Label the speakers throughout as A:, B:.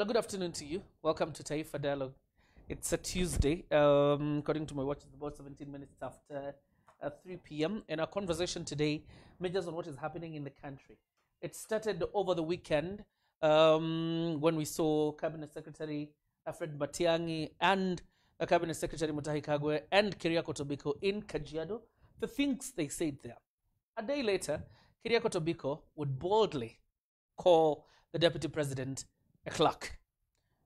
A: Well, good afternoon to you. Welcome to Taifa Dialogue. It's a Tuesday. According to my watch, it's about 17 minutes after 3 p.m. And our conversation today measures on what is happening in the country. It started over the weekend when we saw Cabinet Secretary Fred Matiang'i and Cabinet Secretary Mutahi Kagwe and Keriako Tobiko in Kajiado. The things they said there. A day later, Keriako Tobiko would boldly call the Deputy President a clerk.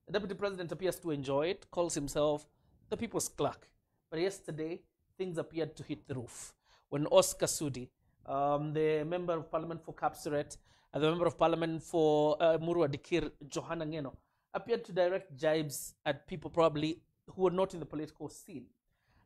A: The Deputy President appears to enjoy it, calls himself the People's Clerk. But yesterday, things appeared to hit the roof when Oscar Sudi, the Member of Parliament for Kapseret, and the Member of Parliament for Murua Dikir, Johanna Ngeno, appeared to direct jibes at people probably who were not in the political scene.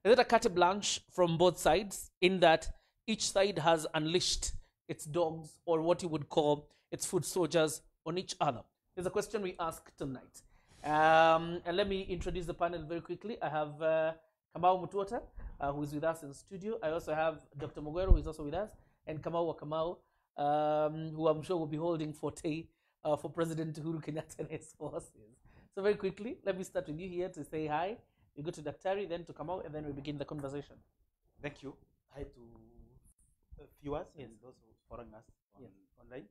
A: Is it a carte blanche from both sides in that each side has unleashed its dogs, or what you would call its foot soldiers, on each other? Is a question we ask tonight. And let me introduce the panel very quickly. I have Kamau Mutuota, who is with us in the studio. I also have Dr. Mogwero, who is also with us, and Kamau Wakamau, who I'm sure will be holding forte for President Uhuru Kenyatta and his forces. So very quickly, let me start with you here to say hi. We go to Daktari, then to Kamau, and then we begin the conversation.
B: Thank you. Hi to viewers and those who following us online.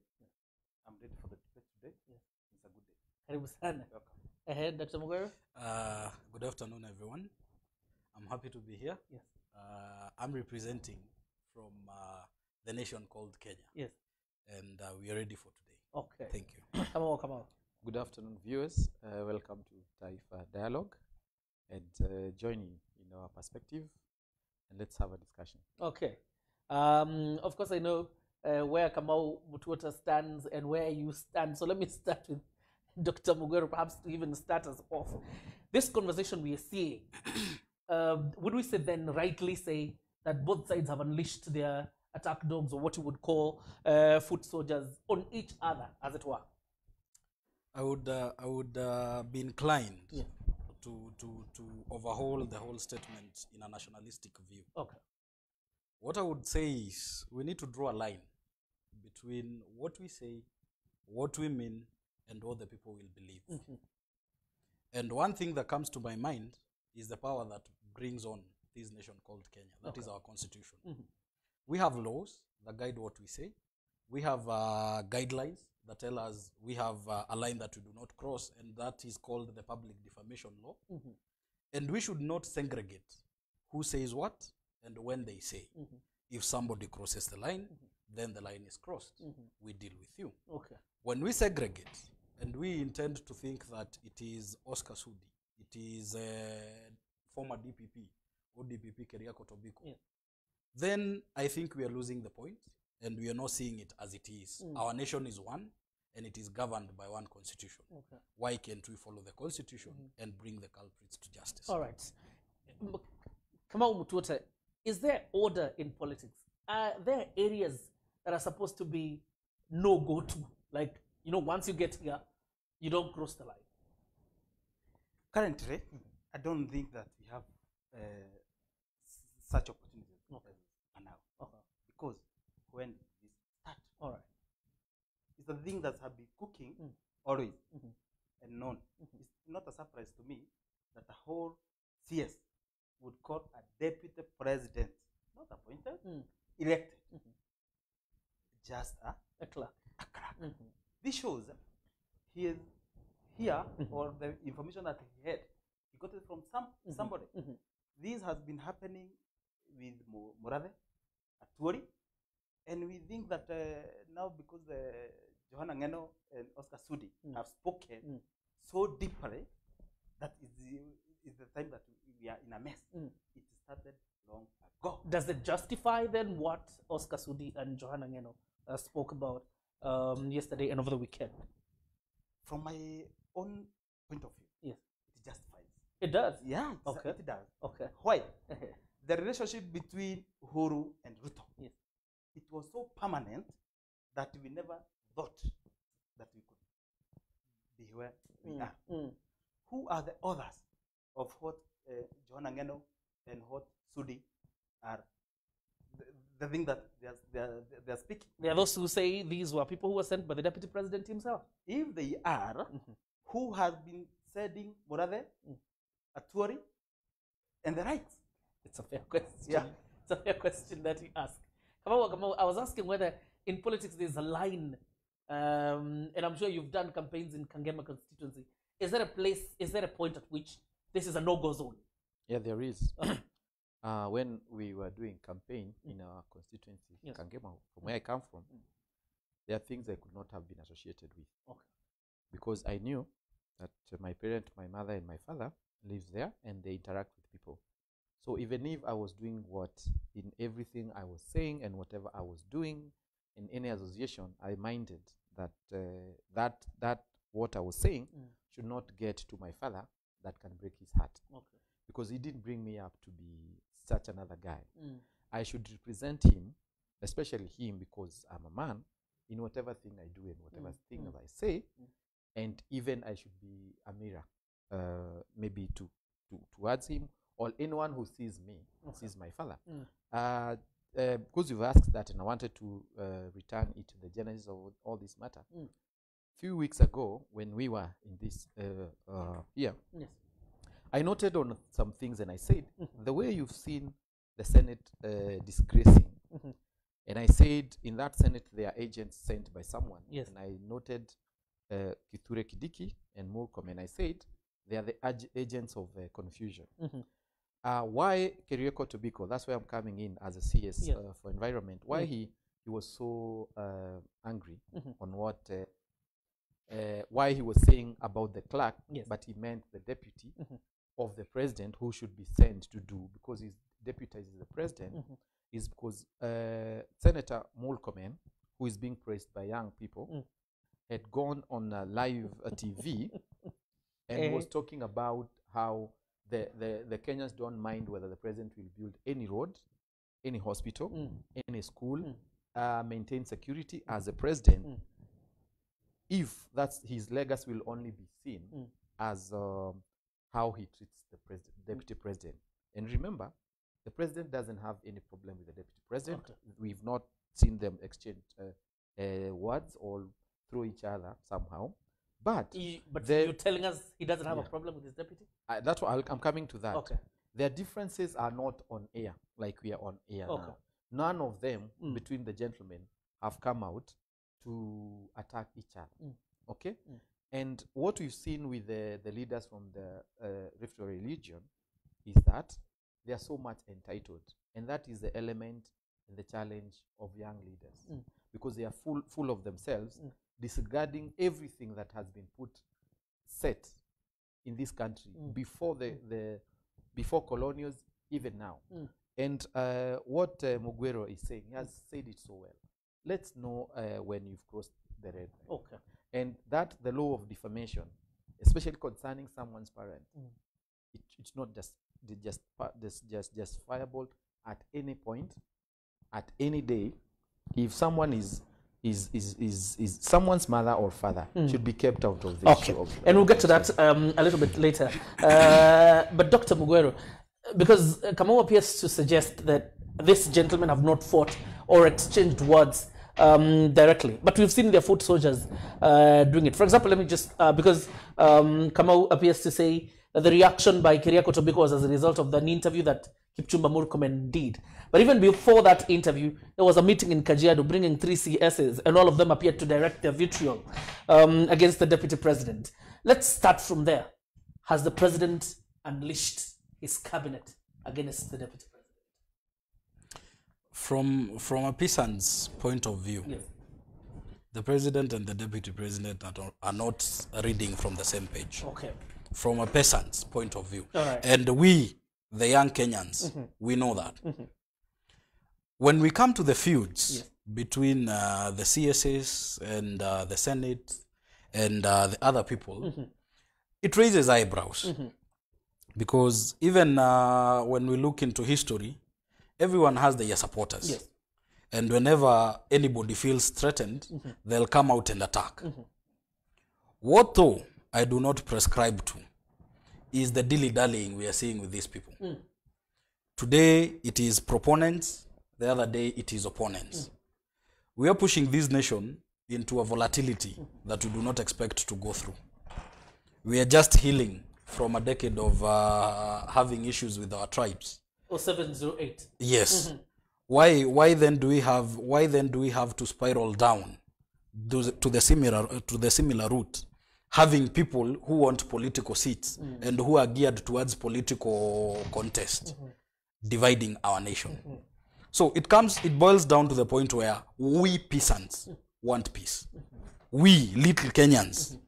B: I'm ready for the debate today. It's a good day.
A: Karibu sana.
B: Welcome.
A: Ahead, Dr. Mogwero.
C: Good afternoon, everyone. I'm happy to be here.
A: Yes.
C: I'm representing from the nation called Kenya.
A: Yes.
C: And we are ready for today.
A: Okay.
C: Thank you.
A: Come on.
D: Good afternoon, viewers. Welcome to Taifa Dialogue, and join in our perspective, and let's have a discussion.
A: Okay. Of course, I know where Kamau Mutuota stands and where you stand. So let me start with Dr. Mogwero, perhaps to even start us off. This conversation we are seeing, would we say then rightly say that both sides have unleashed their attack dogs, or what you would call foot soldiers, on each other, as it were?
C: I would be inclined to overhaul the whole statement in a nationalistic view.
A: Okay.
C: What I would say is we need to draw a line between what we say, what we mean, and what the people will believe.
A: Mm-hmm.
C: And one thing that comes to my mind is the power that brings on this nation called Kenya. That is our constitution.
A: Mm-hmm.
C: We have laws that guide what we say. We have guidelines that tell us we have a line that we do not cross, and that is called the public defamation law.
A: Mm-hmm.
C: And we should not segregate who says what and when they say.
A: Mm-hmm.
C: If somebody crosses the line, then the line is crossed.
A: Mm-hmm.
C: We deal with you.
A: Okay.
C: When we segregate, and we intend to think that it is Oscar Sudi, it is former DPP or DPP Keriako Tobiko, then I think we are losing the point, and we are not seeing it as it is. Our nation is one, and it is governed by one constitution. Okay. Why can't we follow the constitution and bring the culprits to justice?
A: All right. Kamau Mutuota, is there order in politics? Are there areas that are supposed to be no-go to? Like, once you get here, you don't cross the line.
B: Currently, I don't think that we have such opportunities now. Okay. Because when we start,
A: all right,
B: it's the thing that have been cooking always and known. It's not a surprise to me that the whole CS would call a deputy president, not appointed, elected, just a clerk. This shows he is here, or the information that he had, he got it from somebody. This has been happening with Murade, Aturi, and we think that now because Johanna Ngeno and Oscar Sudi have spoken so deeply, that is the time that we are in a mess. It started long ago.
A: Does it justify then what Oscar Sudi and Johanna Ngeno spoke about yesterday and over the weekend?
B: From my own point of view,
A: yes,
B: it justifies.
A: It does?
B: Yeah,
A: okay.
B: It does.
A: Okay.
B: Why? The relationship between Uhuru and Ruto,
A: yes,
B: it was so permanent that we never thought that we could be where we are. Who are the others of what Johanna Ngeno and what Sudi are? The thing that they are speaking.
A: There are those who say these were people who were sent by the deputy president himself.
B: If they are, who has been setting Morade, Atuari, and the rights?
A: It's a fair question.
B: Yeah.
A: It's a fair question that you ask. Kamau, I was asking whether in politics there's a line, and I'm sure you've done campaigns in Kangema constituency. Is there a point at which this is a no-go zone?
D: Yeah, there is. When we were doing campaign in our constituency,
A: Yes.
D: Kangema, from where I come from, there are things I could not have been associated with.
A: Okay.
D: Because I knew that my parent, my mother, and my father lives there, and they interact with people. So even if I was doing what in everything I was saying and whatever I was doing in any association, I minded that that what I was saying should not get to my father that can break his heart.
A: Okay.
D: Because he didn't bring me up to be such another guy. I should represent him, especially him, because I'm a man, in whatever thing I do and whatever thing I say, and even I should be a mirror, maybe towards him, or anyone who sees me, sees my father. Because you've asked that, and I wanted to return it to the genesis of all this matter. Few weeks ago, when we were in this here,
A: Yes.
D: I noted on some things, and I said, the way you've seen the Senate disgracing, and I said, in that Senate, there are agents sent by someone.
A: Yes.
D: And I noted Kithure Kidiki and Murkomen, and I said, they are the agents of confusion. Why Kerieko Tobiko, that's why I'm coming in as a CS
A: Yes.
D: for environment, why he was so angry on what, why he was saying about the clerk,
A: Yes.
D: but he meant the deputy of the president who should be sent to do, because he's deputizes the president, is because Senator Murkomen, who is being praised by young people, had gone on a live TV and was talking about how the Kenyans don't mind whether the president will build any road, any hospital, any school, maintain security as a president, if that's his legacy will only be seen as how he treats the president, deputy president. And remember, the president doesn't have any problem with the deputy president.
A: Okay.
D: We've not seen them exchange words or through each other somehow. But
A: You're telling us he doesn't have a problem with his deputy?
D: that's what I'm coming to that.
A: Okay.
D: Their differences are not on air like we are on air now. None of them between the gentlemen have come out to attack each other. Okay? And what we've seen with the leaders from the Rift Valley region is that they are so much entitled. And that is the element and the challenge of young leaders. Because they are full of themselves, disregarding everything that has been set in this country before before colonials, even now. And what Mugwero is saying, he has said it so well. Let's know when you've crossed the red line.
A: Okay.
D: And that the law of defamation, especially concerning someone's parent, it's not just justifiable at any point, at any day. If someone is someone's mother or father should be kept out of this.
A: Okay, and we'll get to that a little bit later. But Dr. Mugwero, because Kamau appears to suggest that this gentlemen have not fought or exchanged words directly, but we've seen their foot soldiers doing it. For example, let me just, because Kamau appears to say that the reaction by Kerieko Tobiko was as a result of an interview that Kipchumba Murkomen did. But even before that interview, there was a meeting in Kajiado bringing 3 CSs, and all of them appeared to direct their vitriol against the deputy president. Let's start from there. Has the president unleashed his cabinet against the deputy president?
C: From a peasant's point of view,
A: Yes.
C: the president and the deputy president are not reading from the same page.
A: Okay.
C: From a peasant's point of view.
A: All right.
C: And we, the young Kenyans, we know that. When we come to the feuds between the CSS and the Senate and the other people, it raises eyebrows. Because even when we look into history, everyone has their supporters.
A: Yes.
C: And whenever anybody feels threatened, they'll come out and attack. What though I do not prescribe to is the dilly-dallying we are seeing with these people. Today it is proponents, the other day it is opponents. We are pushing this nation into a volatility that we do not expect to go through. We are just healing from a decade of having issues with our tribes.
A: 0708.
C: Yes. Why then do we have to spiral down to the similar route, having people who want political seats and who are geared towards political contest, dividing our nation? So it boils down to the point where we peasants want peace. We little Kenyans,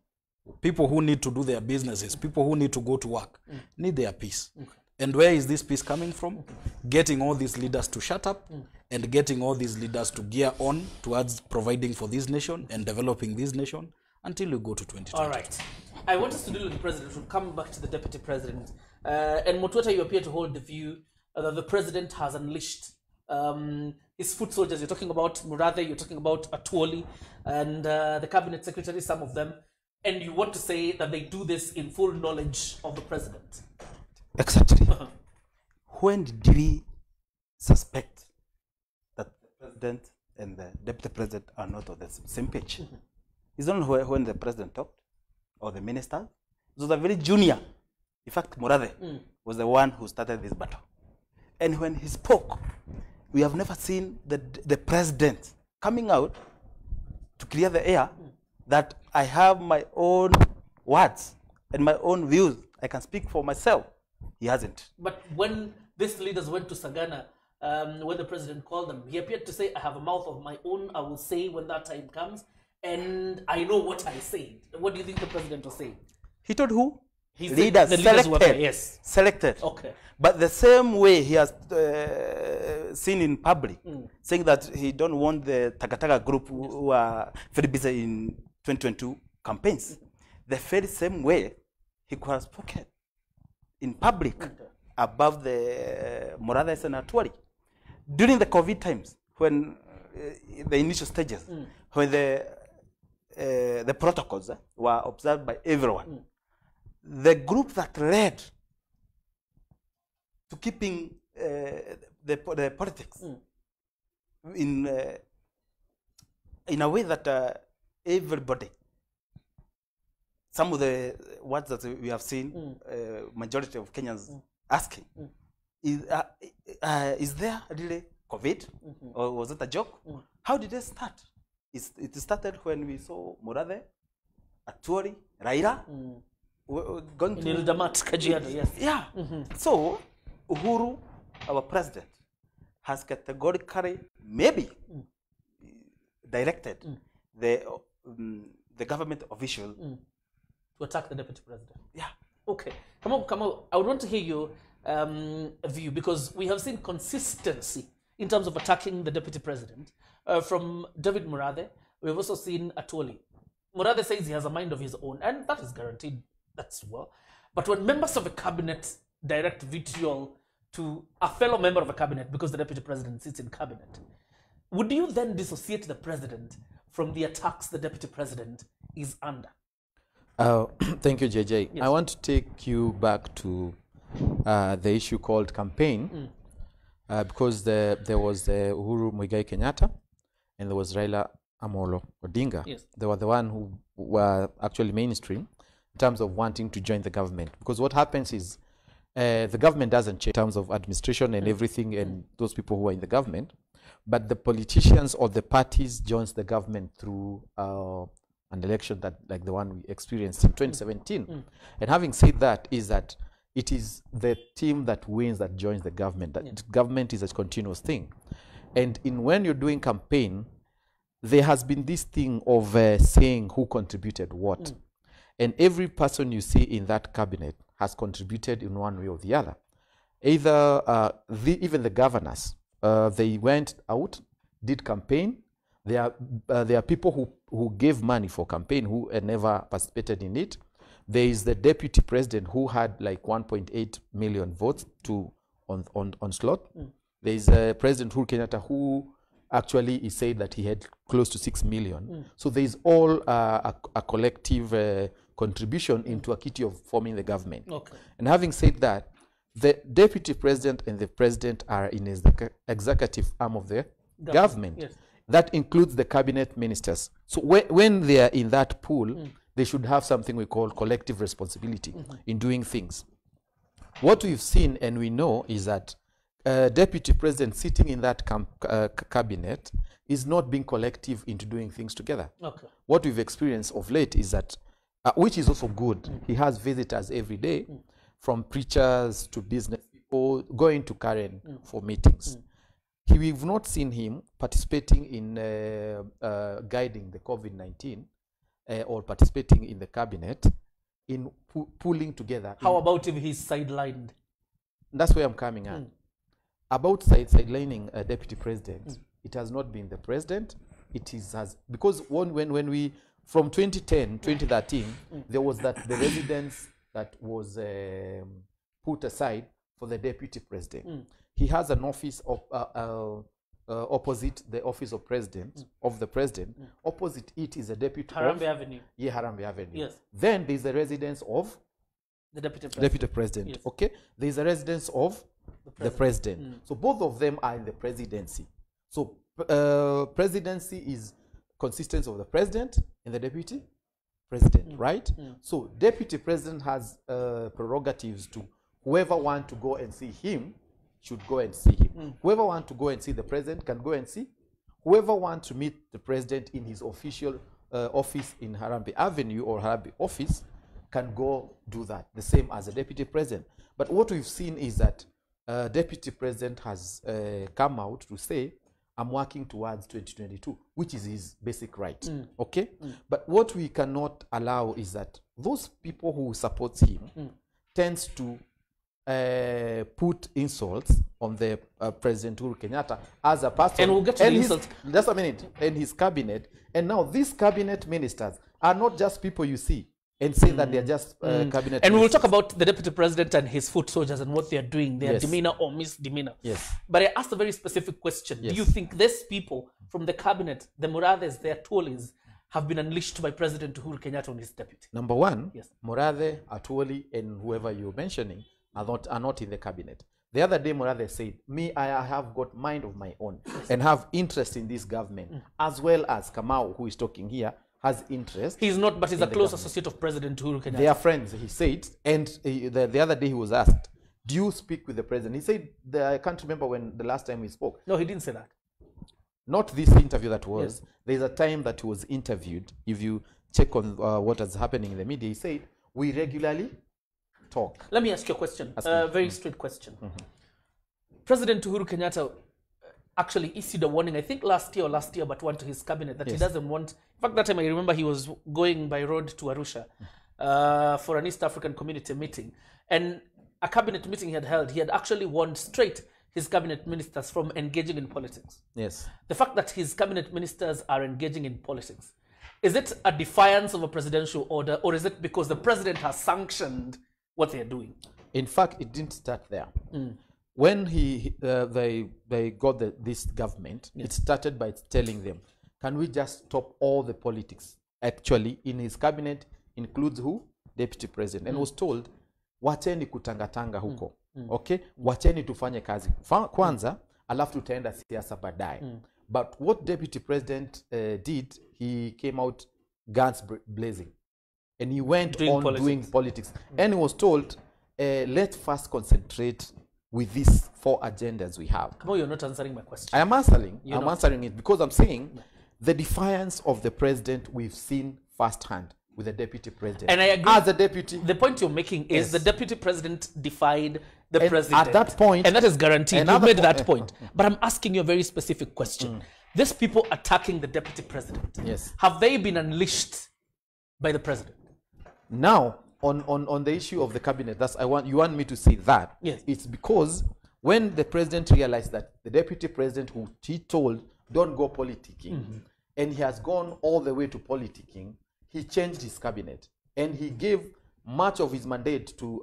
C: people who need to do their businesses, people who need to go to work, need their peace. And where is this peace coming from? Getting all these leaders to shut up and getting all these leaders to gear on towards providing for this nation and developing this nation until we go to 2020.
A: All right. I want us to deal with the president. We'll come back to the deputy president. And Mutweta, you appear to hold the view that the president has unleashed his foot soldiers. You're talking about Murathe, you're talking about Atwoli, and the cabinet secretary, some of them. And you want to say that they do this in full knowledge of the president.
B: Exactly. When did we suspect that the president and the deputy president are not on the same page? It's only when the president talked, or the minister. It was a very junior. In fact, Murathe was the one who started this battle. And when he spoke, we have never seen the president coming out to clear the air that I have my own words and my own views. I can speak for myself. He hasn't.
A: But when these leaders went to Sagana, when the president called them, he appeared to say, I have a mouth of my own. I will say when that time comes. And I know what I said. What do you think the president was saying?
B: He told who?
A: He's
B: leaders
A: the leaders
B: selected.
A: were, yes.
B: Selected.
A: Okay.
B: But the same way he has seen in public, saying that he don't want the Takataka group who are very busy in 2022 campaigns. The very same way he could have spoken in public above the Murathe and Atwoli. During the COVID times, when the initial stages, when the protocols were observed by everyone, the group that led to keeping the politics in a way that everybody, some of the words that we have seen, majority of Kenyans asking, is there really COVID, or was it a joke? How did it start? It started when we saw Murathe, Atwoli, Raila going
A: in
B: to
A: Ildamat, Kajiado, yes.
B: Yeah. So Uhuru, our president, has categorically maybe directed the government official
A: to attack the deputy president.
B: Yeah.
A: Okay. Come on. I would want to hear your view, because we have seen consistency in terms of attacking the deputy president from David Murathe. We've also seen Atwoli. Murathe says he has a mind of his own, and that is guaranteed. That's well. But when members of a cabinet direct vitriol to a fellow member of a cabinet because the deputy president sits in cabinet, would you then dissociate the president from the attacks the deputy president is under?
D: Thank you, JJ.
A: Yes.
D: I want to take you back to the issue called campaign, because there was the Uhuru Muigai Kenyatta and there was Raila Amolo Odinga.
A: Yes.
D: They were the one who were actually mainstream in terms of wanting to join the government. Because what happens is the government doesn't change in terms of administration and everything and those people who are in the government, but the politicians or the parties joins the government through an election that like the one we experienced in 2017. And having said that, is that it is the team that wins that joins the government. That government is a continuous thing. And when you're doing campaign, there has been this thing of saying who contributed what. And every person you see in that cabinet has contributed in one way or the other. Either even the governors, they went out, did campaign. There are people who gave money for campaign who never participated in it. There is the deputy president who had like 1.8 million votes on slot. There is President Uhuru Kenyatta who actually he said that he had close to 6 million. So there is all a collective contribution into a kitty of forming the government. Okay. And having said that, the deputy president and the president are in the executive arm of the government. Yes. That includes the cabinet ministers. So when they are in that pool, they should have something we call collective responsibility in doing things. What we've seen and we know is that deputy president sitting in that cabinet is not being collective into doing things together.
A: Okay.
D: What we've experienced of late is that, which is also good, he has visitors every day, from preachers to business people, going to Karen for meetings. We've not seen him participating in guiding the COVID-19 or participating in the cabinet in pulling together.
A: How about if he's sidelined?
D: That's where I'm coming at. About sidelining a deputy president, it has not been the president. It is because when we from 2013, there was the residence that was put aside for the deputy president. He has an office of, opposite the office of president of the president. Opposite it is a deputy
A: Harambee Avenue.
D: Yeah, Harambee Avenue.
A: Yes.
D: Then there's a residence of
A: the deputy
D: president.
A: Yes.
D: Okay. There's a residence of the president. So both of them are in the presidency. So presidency is consistence of the president and the deputy president, right? So deputy president has prerogatives to whoever want to go and see him should go and see him. Whoever want to go and see the president can go and see. Whoever want to meet the president in his official office in Harambee Avenue or Harambee office can go do that, the same as a deputy president. But what we've seen is that deputy president has come out to say, I'm working towards 2022, which is his basic right. Okay? But what we cannot allow is that those people who support him tends to put insults on the President Uhuru Kenyatta as a person.
A: And we'll get to the insults.
D: Just a minute. And his cabinet. And now these cabinet ministers are not just people you see and say that they're just cabinet
A: And we will
D: ministers.
A: talk about the deputy president and his foot soldiers and what they're doing, their
D: Yes.
A: demeanor or misdemeanor.
D: Yes.
A: But I asked a very specific question.
D: Yes.
A: Do you think these people from the cabinet, the Murathes, their Tolis, have been unleashed by President Uhuru Kenyatta on his deputy?
D: Number one,
A: Yes.
D: Murathe, Atwoli, and whoever you're mentioning are not in the cabinet. The other day, Murathe said, me, I have got mind of my own and have interest in this government, as well as Kamau, who is talking here, has interest.
A: He's not, but he's a
D: the
A: close
D: government.
A: associate of President Uhuru Kenyatta.
D: They are friends, he said. And the other day he was asked, do you speak with the president? He said, I can't remember when the last time we spoke.
A: No, he didn't say that.
D: Not this interview that was.
A: Yes.
D: There's a time that he was interviewed. If you check on what is happening in the media, he said, we regularly talk.
A: Let me ask you a question,
D: Ask
A: a
D: me.
A: very straight question. President Uhuru Kenyatta actually issued a warning, I think last year, but one to his cabinet that he
D: Yes.
A: doesn't want. In fact, that time I remember he was going by road to Arusha for an East African community meeting. And a cabinet meeting he had held, he had actually warned straight his cabinet ministers from engaging in politics.
D: Yes.
A: The fact that his cabinet ministers are engaging in politics, is it a defiance of a presidential order, or is it because the president has sanctioned what they're doing?
D: In fact, it didn't start there. When they got this government, it started by telling them, can we just stop all the politics? Actually, in his cabinet includes who? Deputy president. And was told, wacheni kutangatanga huko. Okay? Wacheni tufanye kazi. Kwanza, alafu tutaenda siasa baadaye. But what deputy president did, he came out guns blazing. And he went doing politics. And he was told, let's first concentrate with these 4 agendas we have.
A: Come on, you're not answering my question.
D: I am answering.
A: You're
D: I'm
A: not.
D: answering it because I'm saying the defiance of the president we've seen firsthand with the deputy president.
A: And I agree.
D: As a deputy,
A: The point you're making is
D: Yes.
A: the deputy president defied the
D: And
A: president.
D: at that point-
A: and that is guaranteed. You
D: another
A: made
D: po-
A: that point. But I'm asking you a very specific question. These people attacking the deputy president,
D: Yes.
A: have they been unleashed by the president?
D: now on the issue of the cabinet, you want me to say that.
A: Yes.
D: It's because when the president realized that the deputy president who he told don't go politicking, and he has gone all the way to politicking, he changed his cabinet and he gave much of his mandate to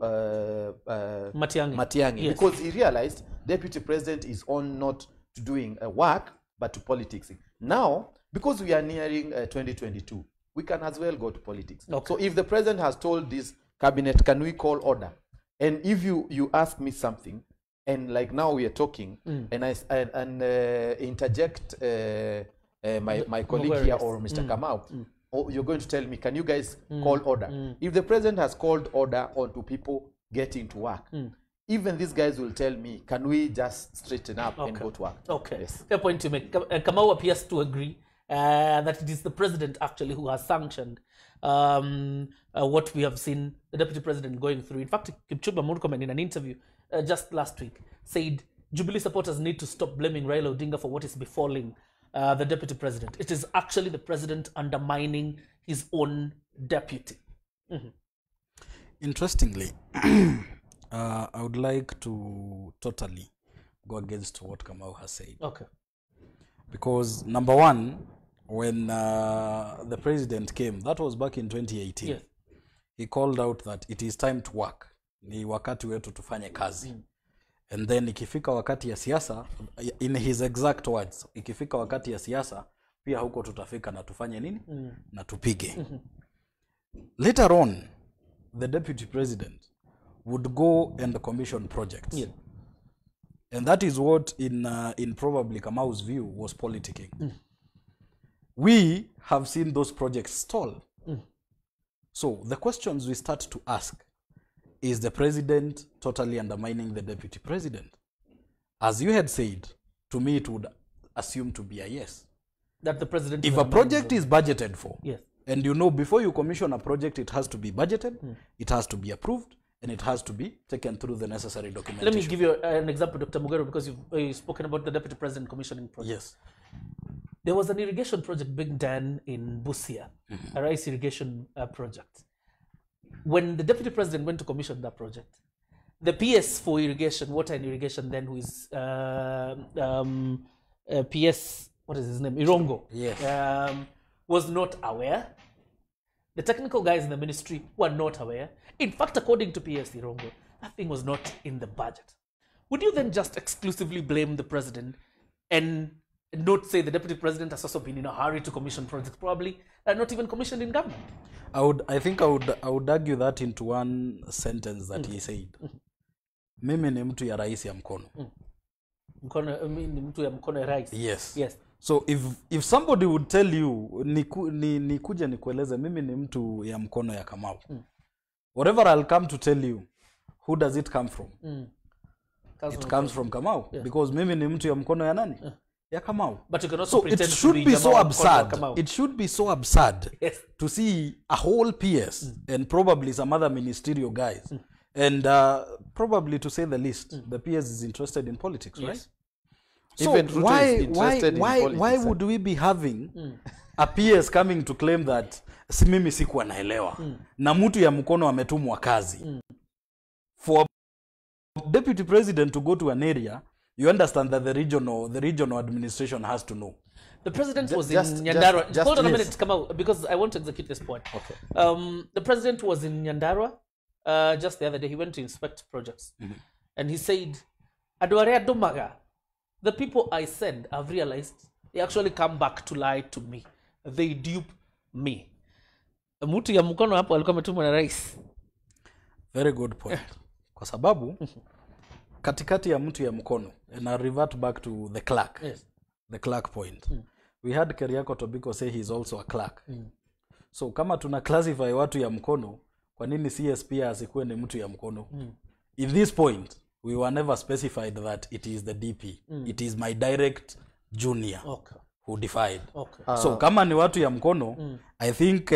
A: Matiang'i. Yes.
D: because he realized deputy president is on not to doing work but to politics. Now, because we are nearing 2022, we can as well go to politics.
A: Okay.
D: So if the president has told this cabinet, can we call order? And if you ask me something, and like now we are talking, and I interject my colleague here or Mr. Kamau, or you're going to tell me, can you guys call order? If the president has called order onto people getting to work, even these guys will tell me, can we just straighten up and go to work?
A: Okay.
D: Yes.
A: Fair point to make. Kamau appears to agree that it is the president actually who has sanctioned what we have seen the deputy president going through. In fact, Kipchumba Murkomen in an interview just last week said Jubilee supporters need to stop blaming Raila Odinga for what is befalling the deputy president. It is actually the president undermining his own deputy.
C: Interestingly, I would like to totally go against what Kamau has said.
A: Okay.
C: Because number one, when the president came, that was back in 2018.
A: Yes.
C: He called out that it is time to work. Ni wakati wetu tufanye kazi. And then ikifika wakati ya siasa, in his exact words, ikifika wakati ya siasa, pia huko tutafika na tufanye nini? Na tupige. Later on, the deputy president would go and commission projects.
A: Yeah.
C: And that is what in probably Kamau's view was politicking. We have seen those projects stall. So the questions we start to ask, is the president totally undermining the deputy president? As you had said, to me it would assume to be a yes.
A: That the president...
C: If a project is budgeted for,
A: yes,
C: and you know before you commission a project, it has to be budgeted, it has to be approved, and it has to be taken through the necessary documentation.
A: Let me give you an example, Dr. Mugero, because you've spoken about the deputy president commissioning project.
C: Yes.
A: There was an irrigation project being done in Busia, a rice irrigation project. When the deputy president went to commission that project, the PS for irrigation, water and irrigation, then who is PS, what is his name? Irongo.
C: Yes.
A: Was not aware. The technical guys in the ministry were not aware. In fact, according to PS Irongo, that thing was not in the budget. Would you then just exclusively blame the president and not say the deputy president has also been in a hurry to commission projects, probably not even commissioned in government?
C: I think I would argue that into one sentence that he said. Mimi ni mtu ya rais ya mkono.
A: Mtu ya mkono ya rais.
C: Yes.
A: Yes.
C: So if somebody would tell you nikuja nikueleze mimi ni mtu ya mkono ya Kamau. Whatever I'll come to tell you, who does it come from? It comes from Kamau. Yeah. Because mimi ni mtu ya mkono ya nani? Ya Kamau.
A: But you can also
C: so it should be so absurd. It should be so absurd to see a whole PS and probably some other ministerial guys. And probably, to say the least, the PS is interested in politics, right?
D: So even
C: why would we be having a PS coming to claim that si mimi sikuwa naelewa na mtu ya mkono ametumwa kazi? For deputy president to go to an area, you understand that the regional administration has to know.
A: The president was in Nyandarua. Hold on a minute, come out, because I want to execute this point.
D: Okay.
A: The president was in Nyandarua just the other day. He went to inspect projects. And he said, Aduarea Domaga, the people I send, I've realized, they actually come back to lie to me. They dupe me. Mutu ya mkono hapo alikuwa ametumwa na rais.
C: Very good point. Kwa sababu katikati ya mtu ya mkono, and I revert back to the clerk.
A: Yes.
C: The clerk point. We had Keriako Tobiko say he's also a clerk. So kama tuna classify watu ya mkono, kwa nini CSP asikuwe ni mtu ya mkono? In this point, we were never specified that it is the DP. It is my direct junior who defied. So kama ni watu ya mkono, I think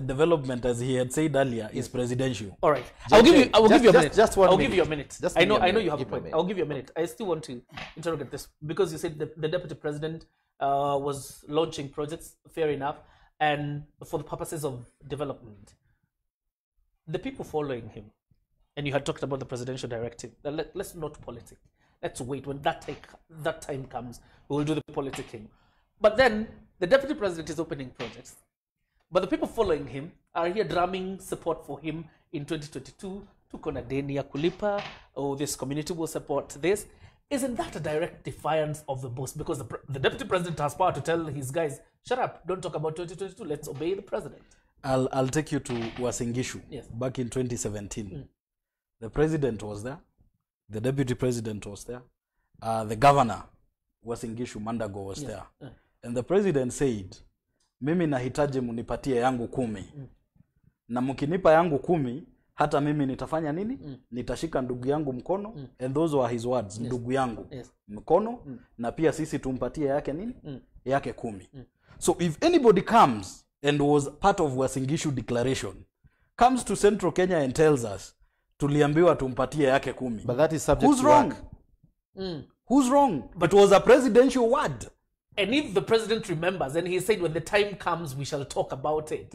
C: development, as he had said earlier, is presidential.
A: All right. I will give you a minute.
D: Just one
A: I'll
D: minute.
A: give you a minute.
D: Just
A: I know
D: give me a
A: you have a
D: minute.
A: point. I'll give you a minute. I still want to interrogate this because you said the deputy president was launching projects, fair enough, and for the purposes of development. The people following him, and you had talked about the presidential directive. Let's not politic. Let's wait. When that time comes, we will do the politicking. But then the deputy president is opening projects. But the people following him are here drumming support for him in 2022. Tukona deni ya kulipa. Oh, this community will support this. Isn't that a direct defiance of the boss? Because the deputy president has power to tell his guys, shut up, don't talk about 2022. Let's obey the president.
C: I'll take you to Wasingishu.
A: Yes.
C: Back in 2017. The president was there. The deputy president was there. The governor, Wasingishu Mandago, was there. And the president said, mimi nahitaji munipatie yangu 10. Na mkinipa yangu 10, hata mimi nitafanya nini? Nitashika ndugu yangu mkono, and those were his words, ndugu yangu mkono, na pia sisi tumpatie yake nini? Yake 10. So if anybody comes and was part of Uasin Gishu declaration, comes to Central Kenya and tells us, tuliambiwa tumpatie yake 10.
D: But that is subject
C: Who's
D: to
C: wrong?
D: work.
C: Who's wrong? But it was a presidential word.
A: And if the president remembers, and he said, when the time comes, we shall talk about it.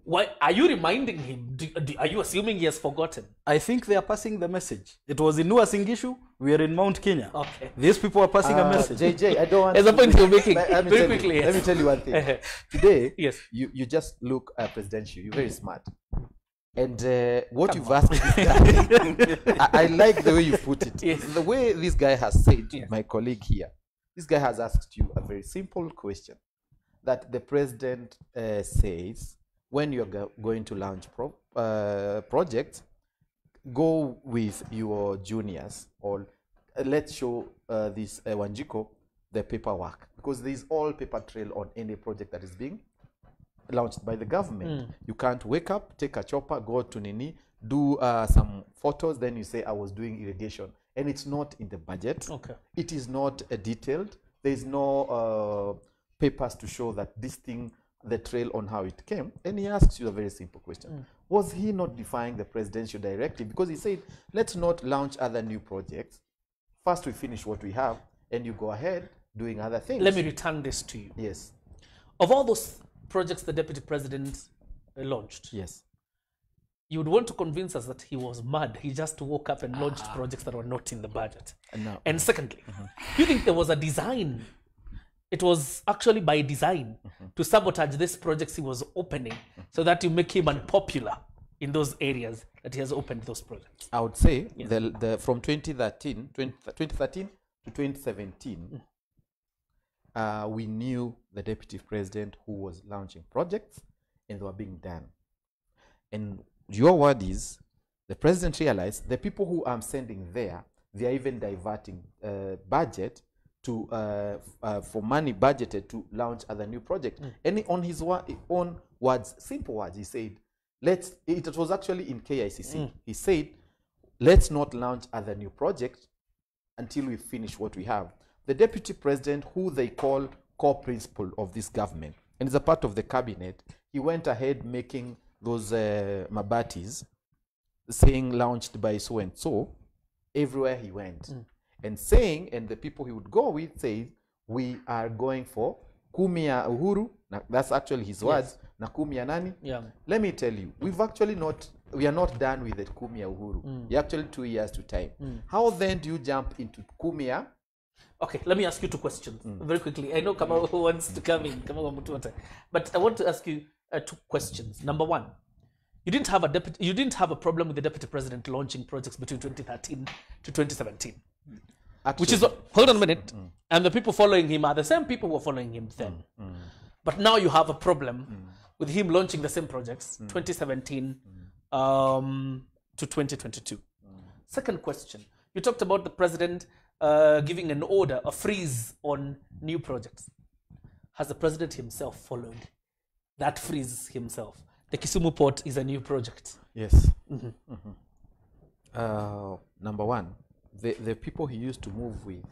A: Why are you reminding him? Are you assuming he has forgotten?
C: I think they are passing the message. It was in Uasin Gishu. We are in Mount Kenya.
A: Okay.
C: These people are passing a message.
D: JJ, I don't want
A: As a point you're making,
D: let me
A: very
D: tell
A: quickly,
D: you,
A: yes.
D: let me tell you one thing. Today,
A: Yes.
D: you just look presidential. You're very smart. And what you've asked this guy, I like the way you put it.
A: Yes.
D: The way this guy has said,
A: Yes.
D: my colleague here, this guy has asked you a very simple question that the president says, when you're going to launch projects, go with your juniors, or let's show this Wanjiko the paperwork, because there's all paper trail on any project that is being launched by the government. You can't wake up, take a chopper, go to Nini, do some photos, then you say, I was doing irrigation. And it's not in the budget.
A: Okay.
D: It is not detailed. There's no papers to show that this thing, the trail on how it came. And he asks you a very simple question. Was he not defying the presidential directive? Because he said, let's not launch other new projects. First we finish what we have, and you go ahead doing other things.
A: Let me return this to you.
D: Yes.
A: Of all those projects the deputy president launched,
D: Yes.
A: you would want to convince us that he was mad. He just woke up and launched projects that were not in the budget.
D: No.
A: And secondly, do you think there was a design? It was actually by design to sabotage these projects he was opening so that you make him unpopular in those areas that he has opened those projects.
D: I would say from 2013 to 2017, we knew the deputy president who was launching projects and they were being done. And your word is, the president realized the people who I'm sending there, they are even diverting budget to for money budgeted to launch other new projects. And on his own words, simple words, he said, it was actually in KICC. He said, let's not launch other new projects until we finish what we have. The deputy president, who they call core principal of this government, and is a part of the cabinet, he went ahead making those mabatis, saying launched by so and so, everywhere he went. And saying, and the people he would go with say, we are going for Kumia Uhuru, that's actually his words, na Kumia Nani.
A: Yeah.
D: Let me tell you, we are not done with the Kumia Uhuru. You're actually 2 years to time. How then do you jump into Kumia?
A: Okay, let me ask you two questions very quickly. I know Kamau wants to come in, but I want to ask you two questions. Number one, you didn't have a problem with the deputy president launching projects between 2013 to 2017.
D: Actually,
A: Which is, hold on a minute, and the people following him are the same people who were following him then. But now you have a problem with him launching the same projects, 2017 to 2022. Second question, you talked about the president giving an order, a freeze on new projects. Has the president himself followed that freeze himself? The Kisumu port is a new project.
D: Yes. Number one, the people he used to move with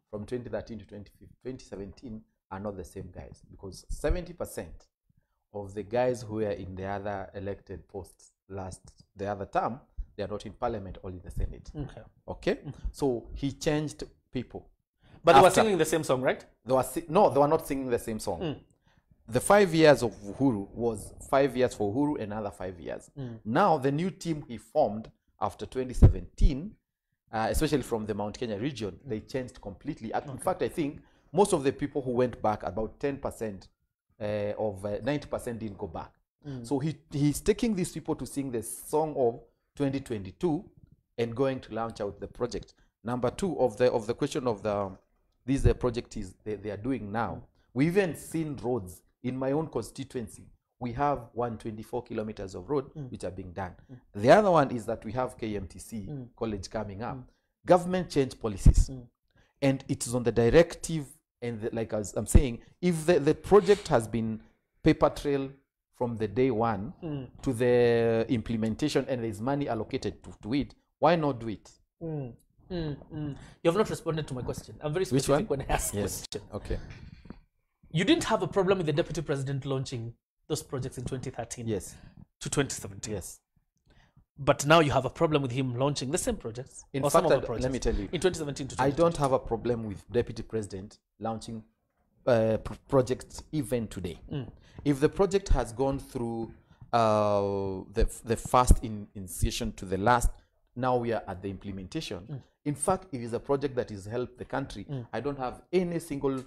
D: from 2013 to 2017 are not the same guys, because 70% of the guys who were in the other elected posts the other term, they are not in parliament or in the Senate. Okay? So he changed people.
A: But they were singing the same song, right?
D: No, they were not singing the same song. The 5 years of Uhuru was 5 years for Uhuru, another 5 years. Now, the new team he formed after 2017, especially from the Mount Kenya region, they changed completely. In fact, I think most of the people who went back, about 10% of 90% didn't go back. So he's taking these people to sing the song of 2022 and going to launch out the project. Number two of the question of these project is they are doing now. We even seen roads in my own constituency. We have 124 kilometers of road which are being done. The other one is that we have KMTC college coming up. Government change policies, and it is on the directive. And like as I'm saying, if the project has been paper trail from the day one to the implementation, and there's money allocated to it, why not do it?
A: You have not responded to my question. I'm very specific when I ask question.
D: Okay.
A: You didn't have a problem with the deputy president launching those projects in 2013
D: Yes.
A: to 2017.
D: Yes.
A: But now you have a problem with him launching the same projects.
D: In
A: or
D: fact,
A: some of the projects
D: let me tell you,
A: in 2017 to 2020.
D: I don't have a problem with deputy president launching projects even today. If the project has gone through the first initiation to the last, now we are at the implementation. In fact, it is a project that has helped the country. I don't have any single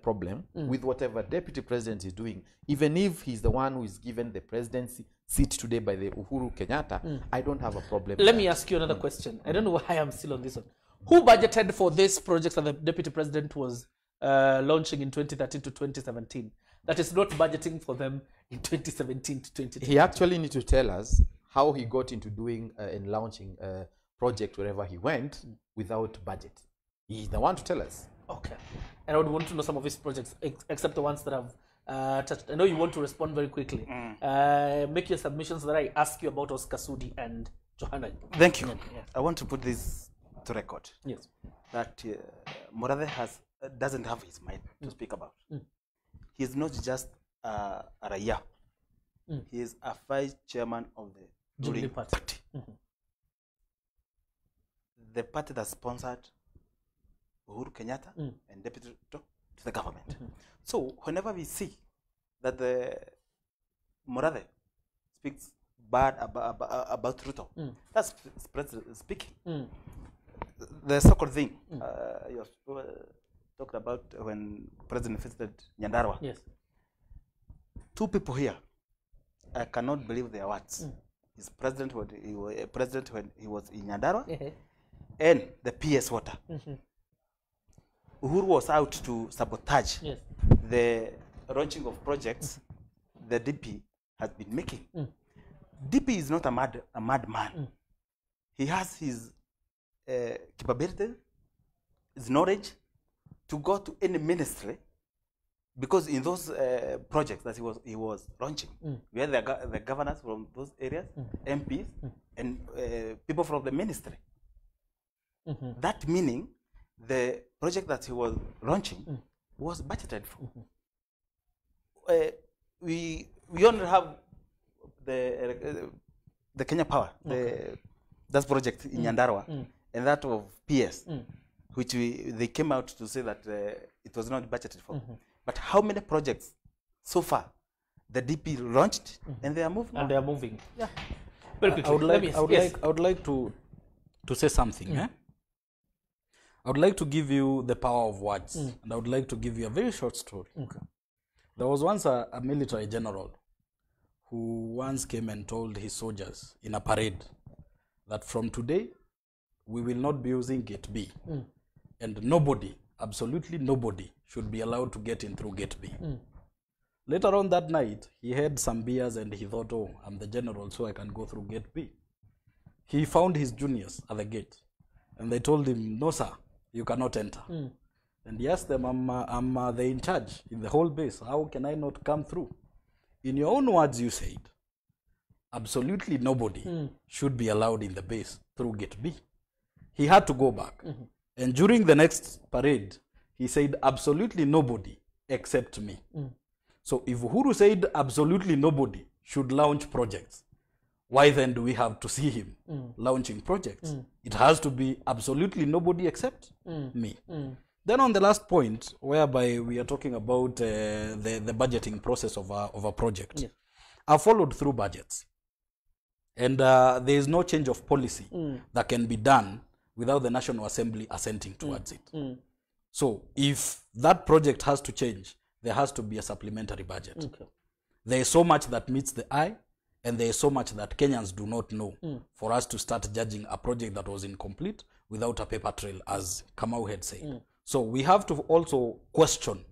D: problem with whatever deputy president is doing. Even if he's the one who is given the presidency seat today by the Uhuru Kenyatta, I don't have a problem.
A: Let me ask you another question. I don't know why I'm still on this one. Who budgeted for these projects that the deputy president was launching in 2013 to 2017? That is not budgeting for them in 2017 to 2020.
D: He actually needs to tell us how he got into doing and launching a project wherever he went without budget. He's the one to tell us.
A: Okay. And I would want to know some of his projects, except the ones that I've touched. I know you want to respond very quickly. Make your submissions that I ask you about Oscar Sudi and Johanna.
B: Thank you.
A: Yeah.
B: I want to put this to record.
A: Yes.
B: That Murathe doesn't have his mind to speak about. He is not just a Raya. He is a vice chairman of the ruling party. The party that sponsored Uhuru Kenyatta and Deputy Ruto to the government. So whenever we see that the Murathe speaks bad about Ruto, that's president speaking. The second thing you talked about when President visited Nyandarua.
A: Yes.
B: Two people here, I cannot believe their words. He's president when he was in Nyandarua, and the PS water. Uhuru was out to sabotage the launching of projects the DP has been making. DP is not a madman. He has his capability, his knowledge to go to any ministry, because in those projects that he was launching, we had the governors from those areas, MPs, and people from the ministry. That meaning the project that he was launching was budgeted for. We only have the Kenya Power, that project in Nyandarua, and that of PS, which they came out to say that it was not budgeted for. But how many projects so far the DP launched and they are moving?
A: And they are moving.
B: Yeah.
A: Very quickly.
C: I would like to say something. I would like to give you the power of words, and I would like to give you a very short story. There was once a military general who once came and told his soldiers in a parade that from today we will not be using Gate B, and nobody, absolutely nobody, should be allowed to get in through Gate B. Later on that night, he had some beers and he thought, oh, I'm the general, so I can go through Gate B. He found his juniors at the gate, and they told him, no, sir, you cannot enter. And he asked them, I'm the in charge in the whole base. How can I not come through? In your own words, you said, absolutely nobody should be allowed in the base through Gate B. He had to go back. And during the next parade, he said, absolutely nobody except me. So if Uhuru said absolutely nobody should launch projects, why then do we have to see him launching projects? It has to be absolutely nobody except me. Then on the last point, whereby we are talking about the budgeting process of a project, I followed through budgets. And there is no change of policy that can be done without the National Assembly assenting towards it. So if that project has to change, there has to be a supplementary budget. There is so much that meets the eye, and there is so much that Kenyans do not know for us to start judging a project that was incomplete without a paper trail, as Kamau had said. So we have to also question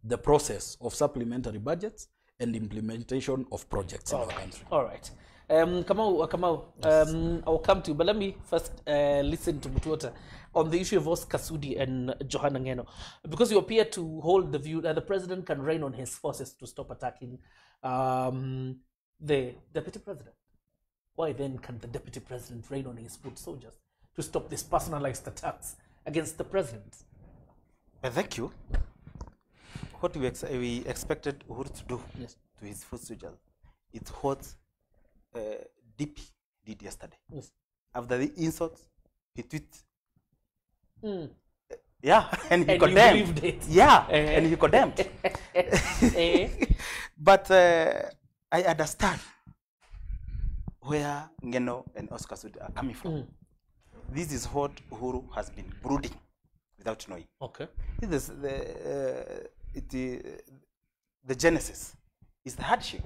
C: the process of supplementary budgets and implementation of projects in our country.
A: All right. Kamau, I'll come to you, but let me first listen to Mutuota on the issue of Oscar Sudi and Johanna Ngeno, because you appear to hold the view that the president can rain on his forces to stop attacking the deputy president. Why then can the deputy president rain on his foot soldiers to stop these personalized attacks against the president?
B: Thank you. What we expected Uhuru to do to his foot soldiers, it's what DP did yesterday.
A: Yes.
B: After the insults, he tweeted. Yeah, and he condemned.
A: You believed it.
B: Yeah, and he condemned. But I understand where Ngeno and Oscar Sudi are coming from. This is what Uhuru has been brooding without knowing.
A: Okay.
B: This is the genesis is the handshake.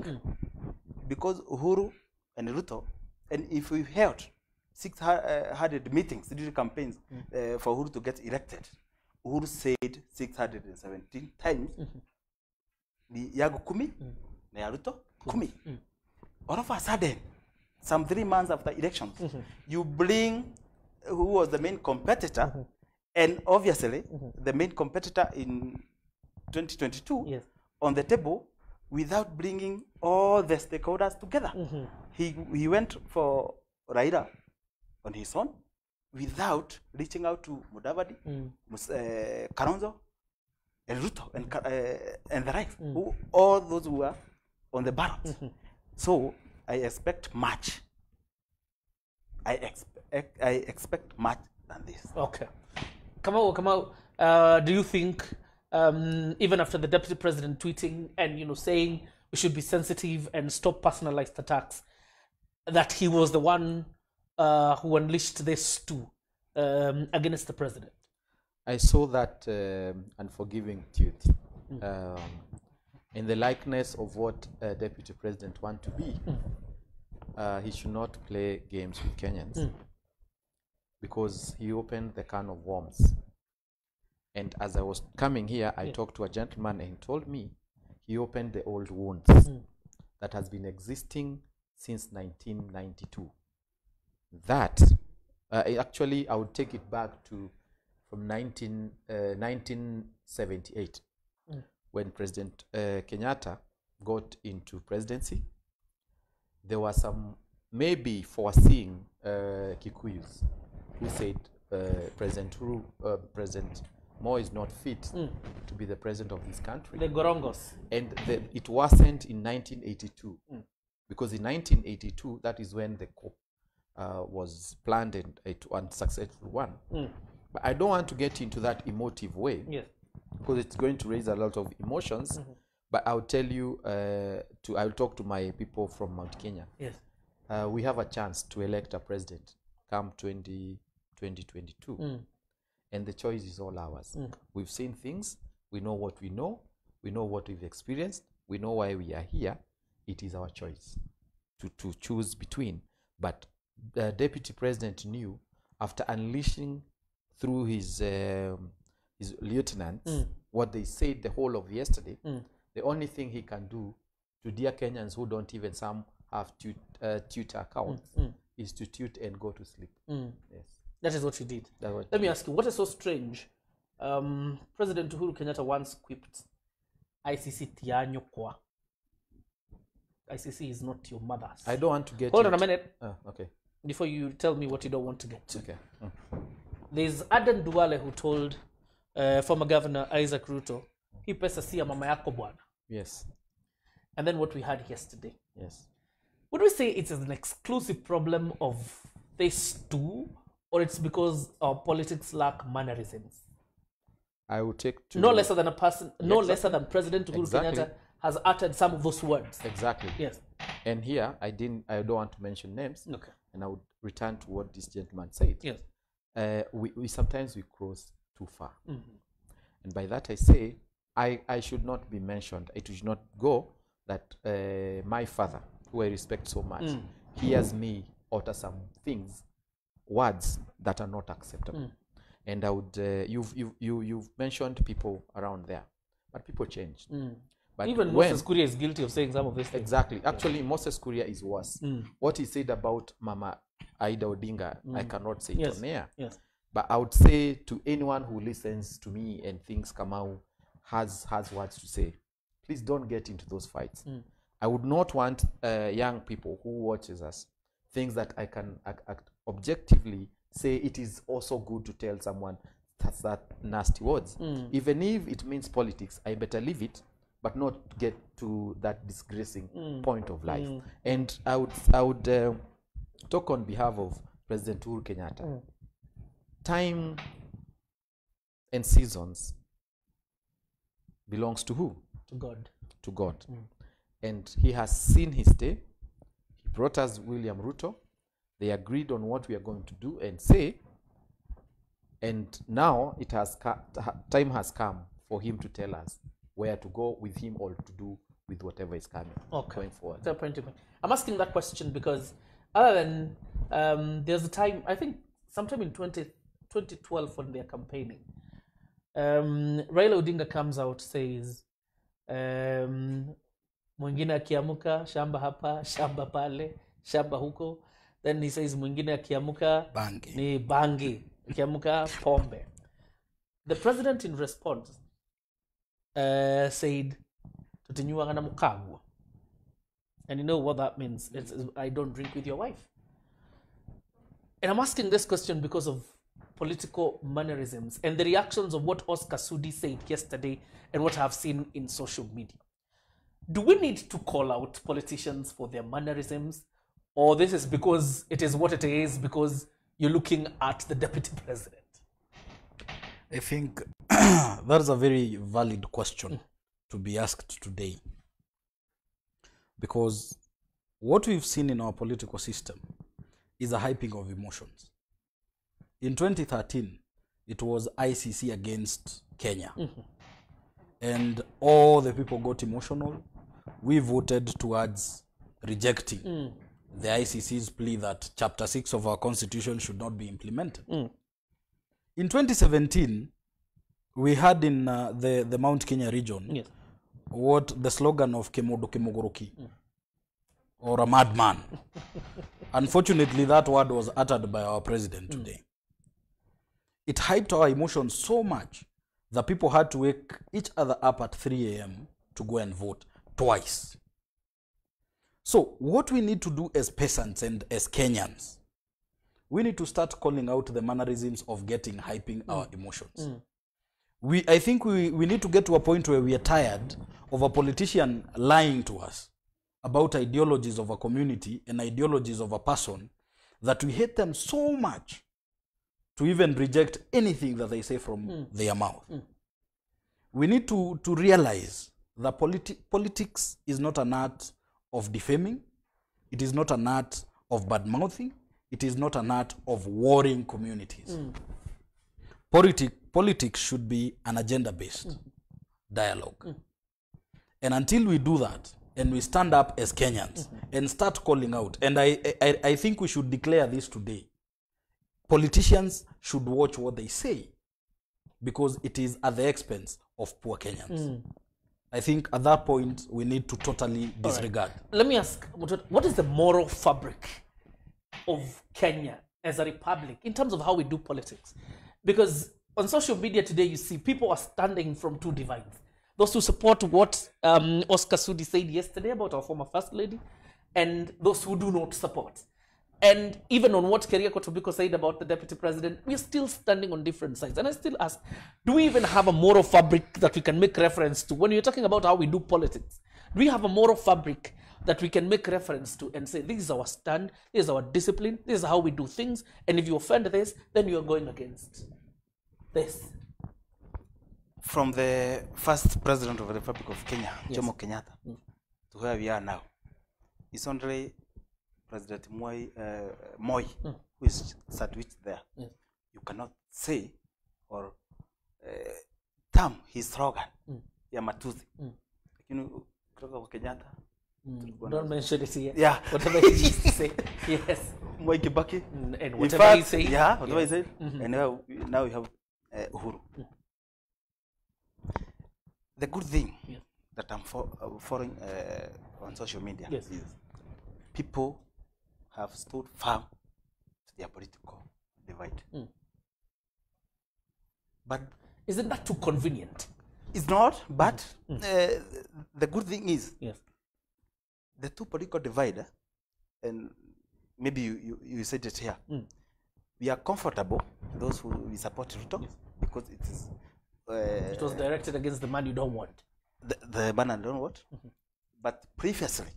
B: Because Uhuru and Ruto, and if we held 600 meetings, digital campaigns for Uhuru to get elected, Uhuru said 617 times, ni yago kumi, na ya Ruto kumi. All of a sudden, some 3 months after elections, you bring who was the main competitor, and obviously the main competitor in 2022 on the table without bringing all the stakeholders together. He went for Raila on his own without reaching out to Mudavadi, Kalonzo, and Ruto, and the rest, all those who were on the ballot. So I expect much. I expect much than this.
A: Okay. Kamau, do you think even after the deputy president tweeting and saying we should be sensitive and stop personalized attacks, that he was the one who unleashed this too against the president?
D: I saw that unforgiving tweet in the likeness of what a deputy president wants to be. He should not play games with Kenyans because he opened the can of worms. And as I was coming here, I talked to a gentleman and he told me he opened the old wounds that has been existing since 1992. That, actually, I would take it back to from 1978 when President Kenyatta got into presidency. There was some maybe foreseeing Kikuyus who said President Mo is not fit to be the president of this country.
A: The Gorongos.
D: And it wasn't in 1982. Because in 1982, that is when the coup was planned and a successful one. But I don't want to get into that emotive way.
A: Yes.
D: Because it's going to raise a lot of emotions. But I'll tell you, I'll talk to my people from Mount Kenya.
A: Yes.
D: We have a chance to elect a president come 2022. And the choice is all ours. We've seen things. We know what we know. We know what we've experienced. We know why we are here. It is our choice to choose between. But the deputy president knew after unleashing through his lieutenants what they said the whole of yesterday, the only thing he can do to dear Kenyans who don't even some have Twitter accounts is to tweet and go to sleep. Yes.
A: That is what you did. Let me ask you, what is so strange? President Uhuru Kenyatta once quipped, ICC tianyo kwa. ICC is not your mother's.
D: I don't want to get...
A: Hold on a minute.
D: Okay.
A: Before you tell me what you don't want to get to.
D: Okay.
A: There's Aden Duale who told former Governor Isaac Ruto, hii pesa si ya mama yako bwana.
D: Yes.
A: And then what we had yesterday.
D: Yes.
A: Would we say it's an exclusive problem of this too, or it's because our politics lack mannerisms?
D: I would take to...
A: No lesser than a person, no lesser than President Uhuru Kenyatta has uttered some of those words.
D: Exactly.
A: Yes.
D: And here, I don't want to mention names.
A: Okay.
D: And I would return to what this gentleman said.
A: Yes.
D: We sometimes we cross too far. And by that I say, I should not be mentioned. It should not go that my father, who I respect so much, hears me utter some things, words that are not acceptable. And I would, you've mentioned people around there, but people changed. But
A: even
D: when,
A: Moses Kuria is guilty of saying some of this things.
D: exactly. Actually, Moses Kuria is worse. What he said about Mama Aida Odinga, I cannot say it on air.
A: Yes.
D: But I would say to anyone who listens to me and thinks Kamau has words to say, please don't get into those fights. I would not want young people who watches us things that I can objectively say it is also good to tell someone that nasty words. Even if it means politics, I better leave it, but not get to that disgracing point of life. And I would talk on behalf of President Uhuru Kenyatta. Time and seasons belongs to who?
A: To God.
D: To God. And he has seen his day. He brought us William Ruto. They agreed on what we are going to do and say. And now it has time has come for him to tell us where to go with him or to do with whatever is coming going forward.
A: I'm asking that question because other than there's a time, I think sometime in 2012 when they're campaigning, Raila Odinga comes out, says, mwingine akiamuka, shamba hapa, shamba pale, shamba huko. Then he says, mwingine akiamuka, ni bangi, akiamuka, pombe. The president in response said, tutinyuanga na mukagwa. And you know what that means? It's, I don't drink with your wife. And I'm asking this question because of political mannerisms and the reactions of what Oscar Sudi said yesterday and what I've seen in social media. Do we need to call out politicians for their mannerisms? Or this is because it is what it is because you're looking at the deputy president?
C: I think that's a very valid question to be asked today. Because what we've seen in our political system is a hyping of emotions. In 2013, it was ICC against Kenya. And all the people got emotional. We voted towards rejecting the ICC's plea that Chapter 6 of our Constitution should not be implemented. In 2017, we had in the Mount Kenya region what the slogan of Kemodo Kemogoroki, or a madman. Unfortunately, that word was uttered by our president today. It hyped our emotions so much that people had to wake each other up at 3 a.m. to go and vote twice. So what we need to do as peasants and as Kenyans, we need to start calling out the mannerisms of hyping our emotions. I think we need to get to a point where we are tired of a politician lying to us about ideologies of a community and ideologies of a person that we hate them so much to even reject anything that they say from their mouth. We need to realize that politics is not an art of defaming. It is not an art of bad-mouthing. It is not an art of warring communities. Politics should be an agenda-based dialogue. And until we do that, and we stand up as Kenyans and start calling out, and I think we should declare this today, politicians should watch what they say because it is at the expense of poor Kenyans. I think at that point, we need to totally disregard.
A: Right. Let me ask, what is the moral fabric of Kenya as a republic in terms of how we do politics? Because on social media today, you see people are standing from two divides. Those who support what Oscar Sudi said yesterday about our former First Lady, and those who do not support. And even on what Keriako Tobiko said about the Deputy President, we're still standing on different sides. And I still ask, do we even have a moral fabric that we can make reference to? When you're talking about how we do politics, do we have a moral fabric that we can make reference to and say, this is our stand, this is our discipline, this is how we do things, and if you offend this, then you're going against this?
B: From the first president of the Republic of Kenya, Jomo Kenyatta, to where we are now, it's only President Moi, who is sandwiched there. You cannot say or term his slogan, ya matusi. You know, Kenyatta.
A: Don't mention it here.
B: Yeah.
A: Whatever he used to say. Yes.
B: Moi Kibaki.
A: And whatever he said.
B: Yeah, whatever he said. And now we have Uhuru. The good thing that I'm following on social media
A: Yes.
B: is people have stood firm to their political divide. But
A: Isn't that too convenient?
B: it's not, but the good thing is
A: Yes.
B: the two political divide, and maybe you said it here, we are comfortable, those who we support Ruto, because it is
A: It was directed against the man you don't want.
B: the man I don't know what, but previously,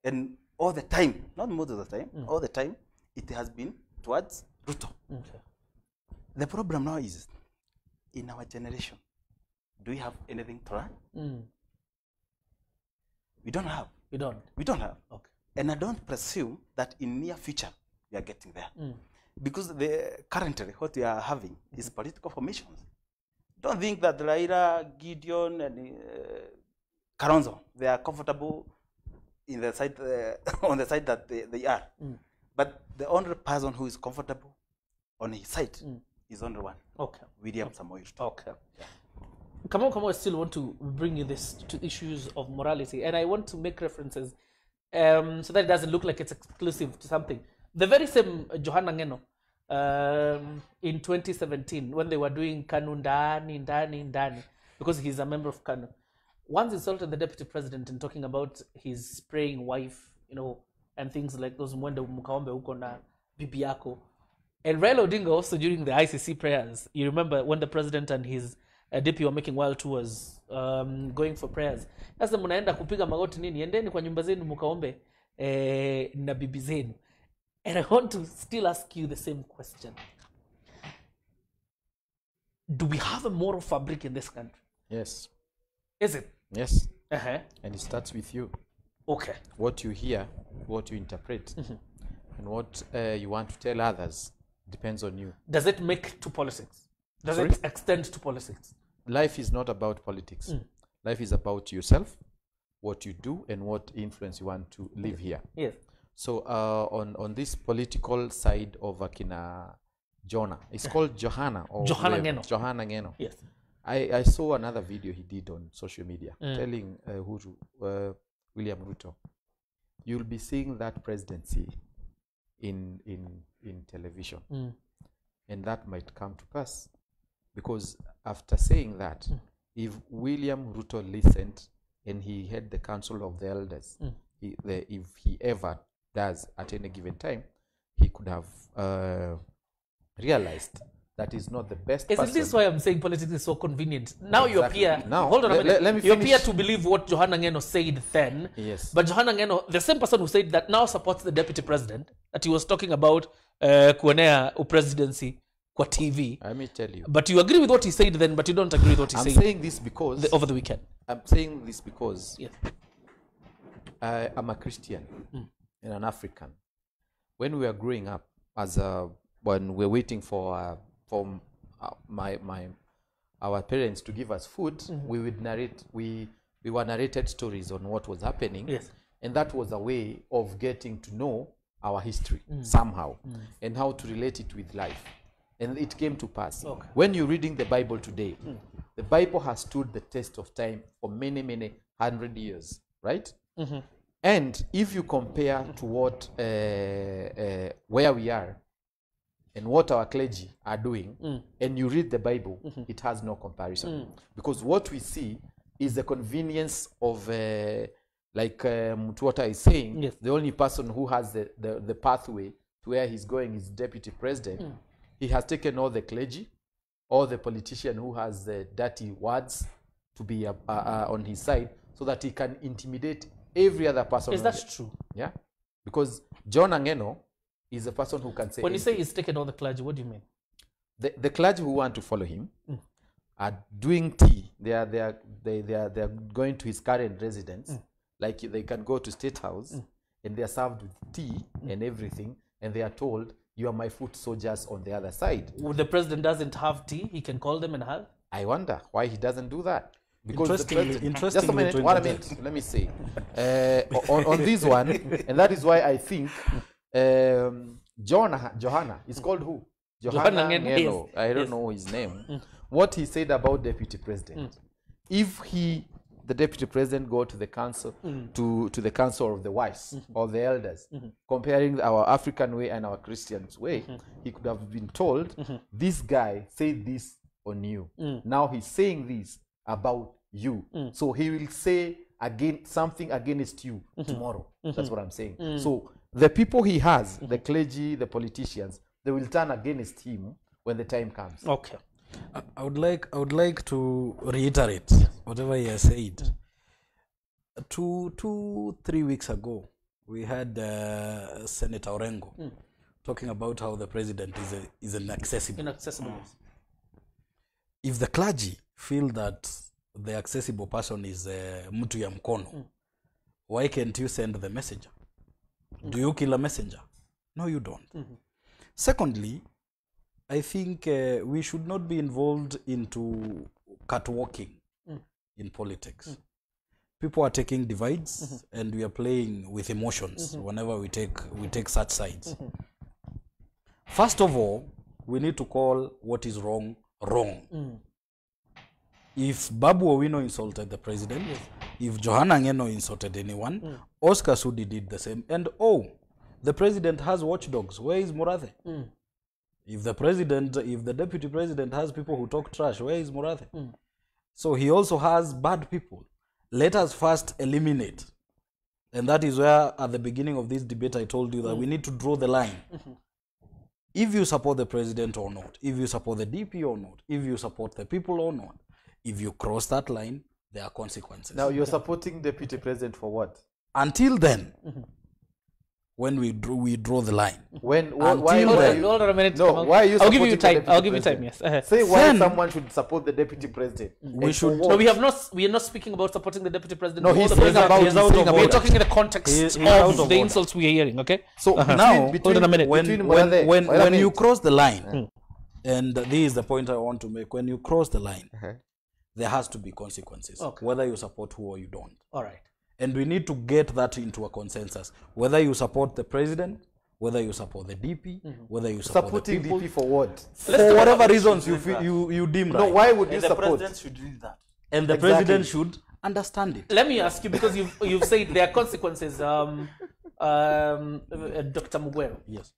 B: and all the time, not most of the time, all the time, it has been towards Ruto.
A: Okay.
B: The problem now is, in our generation, do we have anything to learn? We don't have.
A: You don't.
B: We don't have.
A: Okay.
B: And I don't presume that in near future we are getting there. Because currently what we are having is political formations. Don't think that Raila, Gideon, and Kalonzo, they are comfortable in the side on the side that they are. But the only person who is comfortable on his side is only one.
A: Okay.
B: William Samoei Ruto.
A: Okay. Come on, I still want to bring you this to issues of morality, and I want to make references so that it doesn't look like it's exclusive to something. The very same Johanna Ngeno in 2017, when they were doing Kanu Ndani, because he's a member of Kanu, once insulted the deputy president in talking about his spraying wife, and things like those mwende mkaombe huko na bibi yako. And Raila Odinga also during the ICC prayers, you remember when the president and his DP were making wild tours, going for prayers. Sasa mnaenda kupiga magoti nini? Endeni kwa nyumba zenu mkaombe na bibi zenu. And I want to still ask you the same question. Do we have a moral fabric in this country?
D: Yes.
A: Is it?
D: Yes.
A: Uh-huh.
D: And it starts with you.
A: Okay.
D: What you hear, what you interpret, and what you want to tell others depends on you.
A: Does it make to politics? Does
D: Sorry?
A: it extend to politics?
D: Life is not about politics. Life is about yourself, what you do, and what influence you want to live here.
A: Yes.
D: So on this political side of Akina Jonah, it's called Johanna. Or
A: Johanna Ngeno.
D: Johanna Ngeno.
A: Yes.
D: I saw another video he did on social media telling Uhuru, William Ruto, you'll be seeing that presidency in television. And that might come to pass. Because after saying that, if William Ruto listened and he had the council of the elders, if he ever does at any given time, he could have realized that is not the best
A: Isn't
D: person.
A: this why I'm saying politics is so convenient? Now you appear,
D: Now,
A: hold on a minute.
D: let me
A: You
D: finish.
A: appear to believe what Johanna Ngeno said then.
D: Yes.
A: But Johanna Ngeno, the same person who said that now supports the deputy president, that he was talking about kuonea presidency kwa TV.
D: Let me tell you.
A: But you agree with what he said then, but you don't agree with what he
D: I'm
A: said
D: saying this because
A: over the weekend.
D: I'm saying this because
A: Yes.
D: I'm a Christian and an African. When we were growing up, when we were waiting for our parents to give us food, we would narrate. We were narrated stories on what was happening,
A: Yes.
D: and that was a way of getting to know our history somehow and how to relate it with life. And it came to pass.
A: Okay.
D: When you're reading the Bible today, the Bible has stood the test of time for many, many 100 years, right? And if you compare to what where we are and what our clergy are doing, and you read the Bible, it has no comparison. Because what we see is the convenience of, like Mutwata is saying,
A: Yes.
D: the only person who has the pathway to where he's going is deputy president. He has taken all the clergy, all the politician who has the dirty words to be on his side, so that he can intimidate every other person.
A: Is that true?
D: Yeah, because John Angeno is a person who can say.
A: When you say he's taken all the clergy, what do you mean?
D: The clergy who want to follow him are doing tea. They are going to his current residence, like they can go to State House, and they are served with tea and everything, and they are told, "You are my foot soldiers on the other side."
A: When the president doesn't have tea, he can call them and have.
D: I wonder why he doesn't do that. Because the
C: Interestingly,
D: president, just a minute, what I meant, let me say, on this one, and that is why I think Johanna is called who?
A: Johanna
D: Ngeno.
A: Ngeno,
D: I don't know his name. What he said about deputy president. If he the deputy president go to the council, to the council of the wise or the elders, comparing our African way and our Christian's way, he could have been told, this guy said this on you. Now he's saying this about you. So he will say again something against you tomorrow. That's what I'm saying. So the people he has, the clergy, the politicians, they will turn against him when the time comes.
A: Okay.
C: I would like to reiterate whatever he has said. 3 weeks ago, we had Senator Orengo talking about how the president is inaccessible.
A: Inaccessible.
C: If the clergy feel that the accessible person is mtu ya mkono, why can't you send the messenger? Do you kill a messenger? No, you don't. Secondly, I think we should not be involved into catwalking in politics. People are taking divides and we are playing with emotions whenever we take such sides. First of all, we need to call what is wrong wrong. If Babu Owino insulted the president, if Johanna Ngeno insulted anyone, Oscar Sudi did the same. And the president has watchdogs. Where is Murathe? If the deputy president has people who talk trash, where is Murathe? So he also has bad people. Let us first eliminate. And that is where at the beginning of this debate I told you that we need to draw the line. If you support the president or not, if you support the DP or not, if you support the people or not, if you cross that line, there are consequences.
D: Now you're supporting deputy president for what?
C: Until then, when we draw the line.
D: Why
A: Hold on a minute.
D: No, why are you
A: I'll give you
D: supporting
A: time. I'll give you time. Yes.
D: Say why someone should support the deputy president.
C: We should.
A: No, we are not speaking about supporting the deputy president.
D: No, he's
A: All the
D: saying about.
C: he's out of
A: we're
C: order.
A: talking in the context
C: He's out
A: of
C: of
A: the
C: order.
A: insults we are hearing. Okay.
D: So
C: Now,
A: hold on a minute.
C: When you cross the line, and this is the point I want to make, when you cross the line, there has to be consequences, whether you support who or you don't.
A: All right.
C: And we need to get that into a consensus. Whether you support the president, whether you support the DP, whether you support
D: supporting
C: the people.
D: DP for what?
C: For whatever reasons you deem right.
D: No, why would you
B: And the
D: support?
B: president should read that.
C: And the president should understand it.
A: Let me ask you, because you've said there are consequences, Dr. Mugwero.
C: Yes.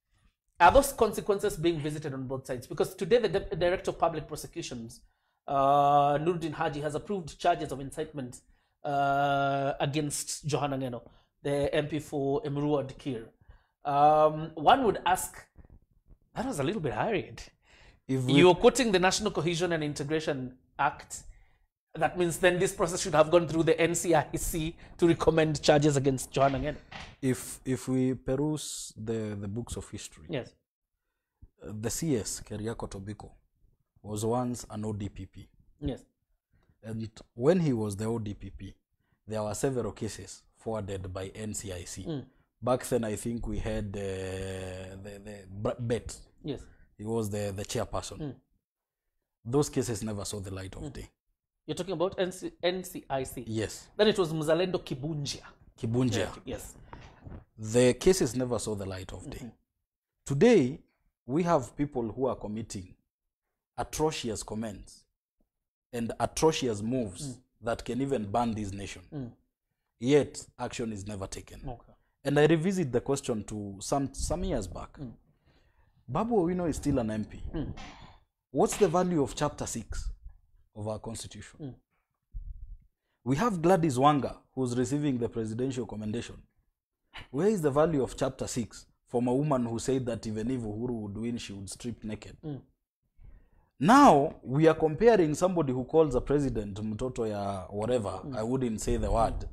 A: Are those consequences being visited on both sides? Because today the Director of Public Prosecutions, Nuruddin Haji, has approved charges of incitement against Johanna Ngeno, the MP for Emurua Dikir. One would ask, that was a little bit hurried. You're quoting the National Cohesion and Integration Act. That means then this process should have gone through the NCIC to recommend charges against Johanna Ngeno.
C: If we peruse the books of history,
A: Yes.
C: The CS, Keriako Tobiko, was once an ODPP.
A: Yes.
C: And when he was the ODPP, there were several cases forwarded by NCIC. Back then, I think we had the Bet.
A: Yes.
C: He was the chairperson. Those cases never saw the light of day.
A: You're talking about NCIC?
C: Yes.
A: Then it was Mzalendo Kibunjia.
C: Kibunjia.
A: Yes.
C: The cases never saw the light of day. Today, we have people who are committing atrocious comments and atrocious moves that can even ban this nation. Yet, action is never taken.
A: Okay.
C: And I revisit the question to some years back. Babu Owino is still an MP. What's the value of Chapter 6 of our Constitution? We have Gladys Wanga, who's receiving the presidential commendation. Where is the value of Chapter 6 from a woman who said that even if Uhuru would win, she would strip naked? Now, we are comparing somebody who calls a president mtoto ya whatever, I wouldn't say the word,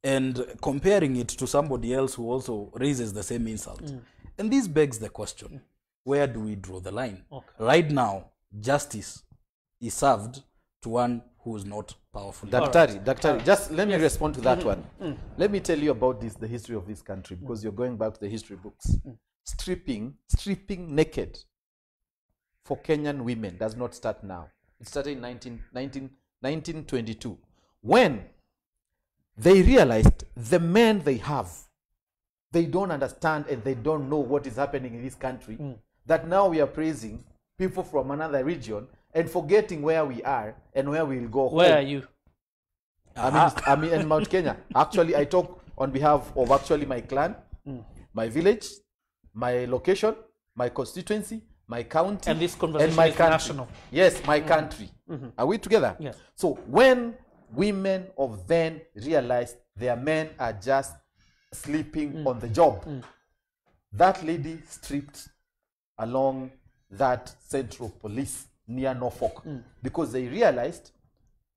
C: and comparing it to somebody else who also raises the same insult. And this begs the question, where do we draw the line? Right now, justice is served to one who is not powerful.
D: Daktari, just let me respond to that one. Let me tell you about the history of this country, because you're going back to the history books. Stripping naked for Kenyan women does not start now. It started in 1922, when they realized the men they have, they don't understand and they don't know what is happening in this country, that now we are praising people from another region and forgetting where we are and where we'll go home.
A: Where are you?
D: I mean, in Mount Kenya. Actually, I talk on behalf of actually my clan, my village, my location, my constituency, my county,
A: And this conversation
D: my
A: is
D: country.
A: national.
D: Yes, my country. Are we together?
A: Yes.
D: So when women of then realized their men are just sleeping on the job, that lady stripped along that central police near Norfolk because they realized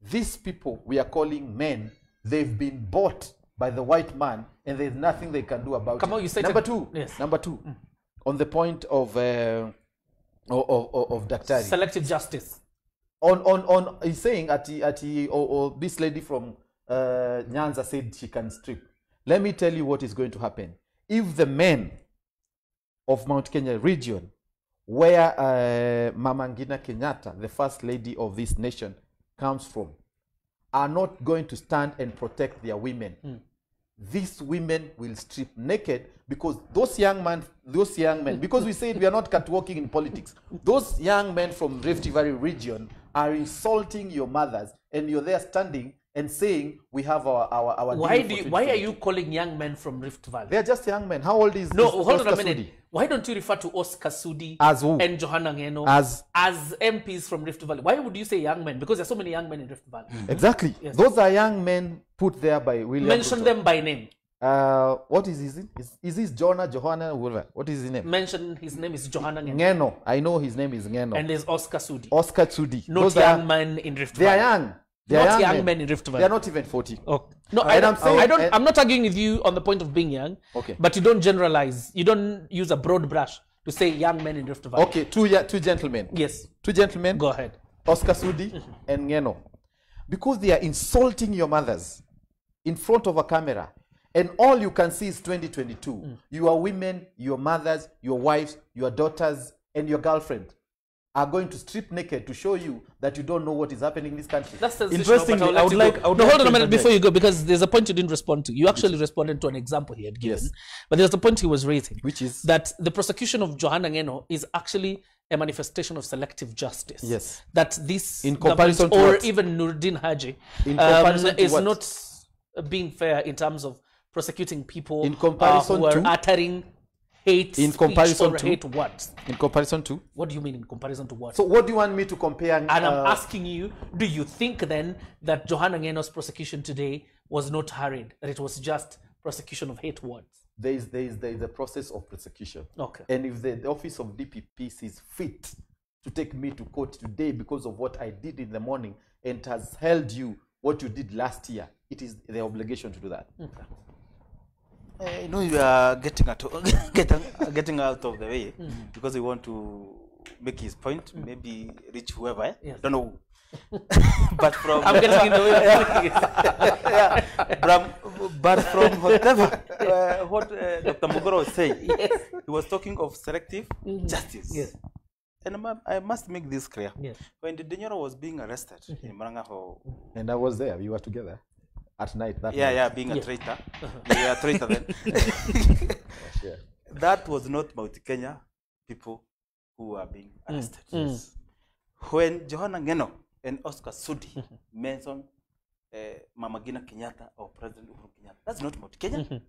D: these people we are calling men, they've been bought by the white man and there's nothing they can do about
A: Come
D: it.
A: on, you said
D: Number
A: it.
D: two,
A: Yes.
D: number two, on the point of Daktari.
A: Selective justice.
D: On he's saying this lady from Nyanza said she can strip. Let me tell you what is going to happen. If the men of Mount Kenya region, where Mama Ngina Kenyatta, the first lady of this nation, comes from, are not going to stand and protect their women, these women will strip naked because those young men, because we said we are not catwalking in politics, those young men from Rift Valley region are insulting your mothers, and you're there standing and saying we have our
A: Why
D: deal for
A: why are
D: 2022.
A: you calling young men from Rift Valley?
D: They're just young men. How old is
A: No,
D: is
A: hold on a
D: Oscar
A: minute.
D: Sudi?
A: Why don't you refer to Oscar Sudi
D: As who?
A: and Johanna Ngeno
D: As
A: MPs from Rift Valley? Why would you say young men? Because there's so many young men in Rift Valley.
D: exactly.
A: Yes.
D: Those are young men put there by William
A: Mention
D: Ruto.
A: them by name.
D: What is his name? Is this Johanna, whatever? What is his name?
A: Mention his name is Johanna Ngeno.
D: Ngeno. I know his name is Ngeno.
A: And there's Oscar Sudi.
D: Oscar Sudi.
A: Not
D: Those
A: young
D: are,
A: men in Rift
D: they are
A: Valley.
D: young. They are
A: Not young
D: men.
A: men in Rift Valley.
D: They are not even 40.
A: Oh. No,
D: And I'm saying-
A: I'm not arguing with you on the point of being young.
D: Okay.
A: But you don't generalize. You don't use a broad brush to say young men in Rift Valley.
D: Okay, two gentlemen.
A: Yes.
D: Two gentlemen.
A: Go ahead.
D: Oscar Sudi and Ngeno. Because they are insulting your mothers in front of a camera. And all you can see is 2022. Your women, your mothers, your wives, your daughters, and your girlfriend are going to strip naked to show you that you don't know what is happening in this country.
A: That's sensational.
C: Interestingly,
A: but I'll let you go. No, hold on a minute before you go, because there's a point you didn't respond to. You actually responded to an example he had given.
D: Yes.
A: But there's a point he was raising.
D: Which is?
A: That the prosecution of Johanna Ngeno is actually a manifestation of selective justice.
D: Yes.
A: That this
D: In comparison
A: government,
D: to
A: or
D: what?
A: even Nuruddin Haji
D: In comparison to
A: is
D: what?
A: not being fair in terms of prosecuting people
D: In comparison
A: who are
D: to?
A: uttering hate
D: In
A: speech
D: comparison
A: or
D: to?
A: hate words.
D: In comparison to?
A: What do you mean in comparison to what?
D: So what do you want me to compare?
A: And I'm asking you, do you think then that Johanna Ngeno's prosecution today was not hurried, that it was just prosecution of hate words?
D: There is a process of prosecution.
A: Okay.
D: And if the office of DPP sees fit to take me to court today because of what I did in the morning and has held you what you did last year, it is their obligation to do that.
A: Okay.
B: I know you are getting out of the way because we want to make his point, maybe reach whoever.
A: Yes.
B: Don't know. But from
A: I'm getting in the way of doing it.
B: yeah, but from whatever what Dr. Mugoro was saying, he was talking of selective justice.
A: Yes.
B: And I must make this clear.
A: Yes.
B: When the Denyoro was being arrested in Marangaho,
D: And I was there. We were together at night. That
B: yeah,
D: night.
B: yeah, being a traitor, you were a traitor then.
D: Yeah.
B: That was not Mount Kenya people who were being arrested. When Johanna Ngeno and Oscar Sudi mentioned Mama Ngina Kenyatta or President Uhuru Kenyatta, that's not Mount Kenya.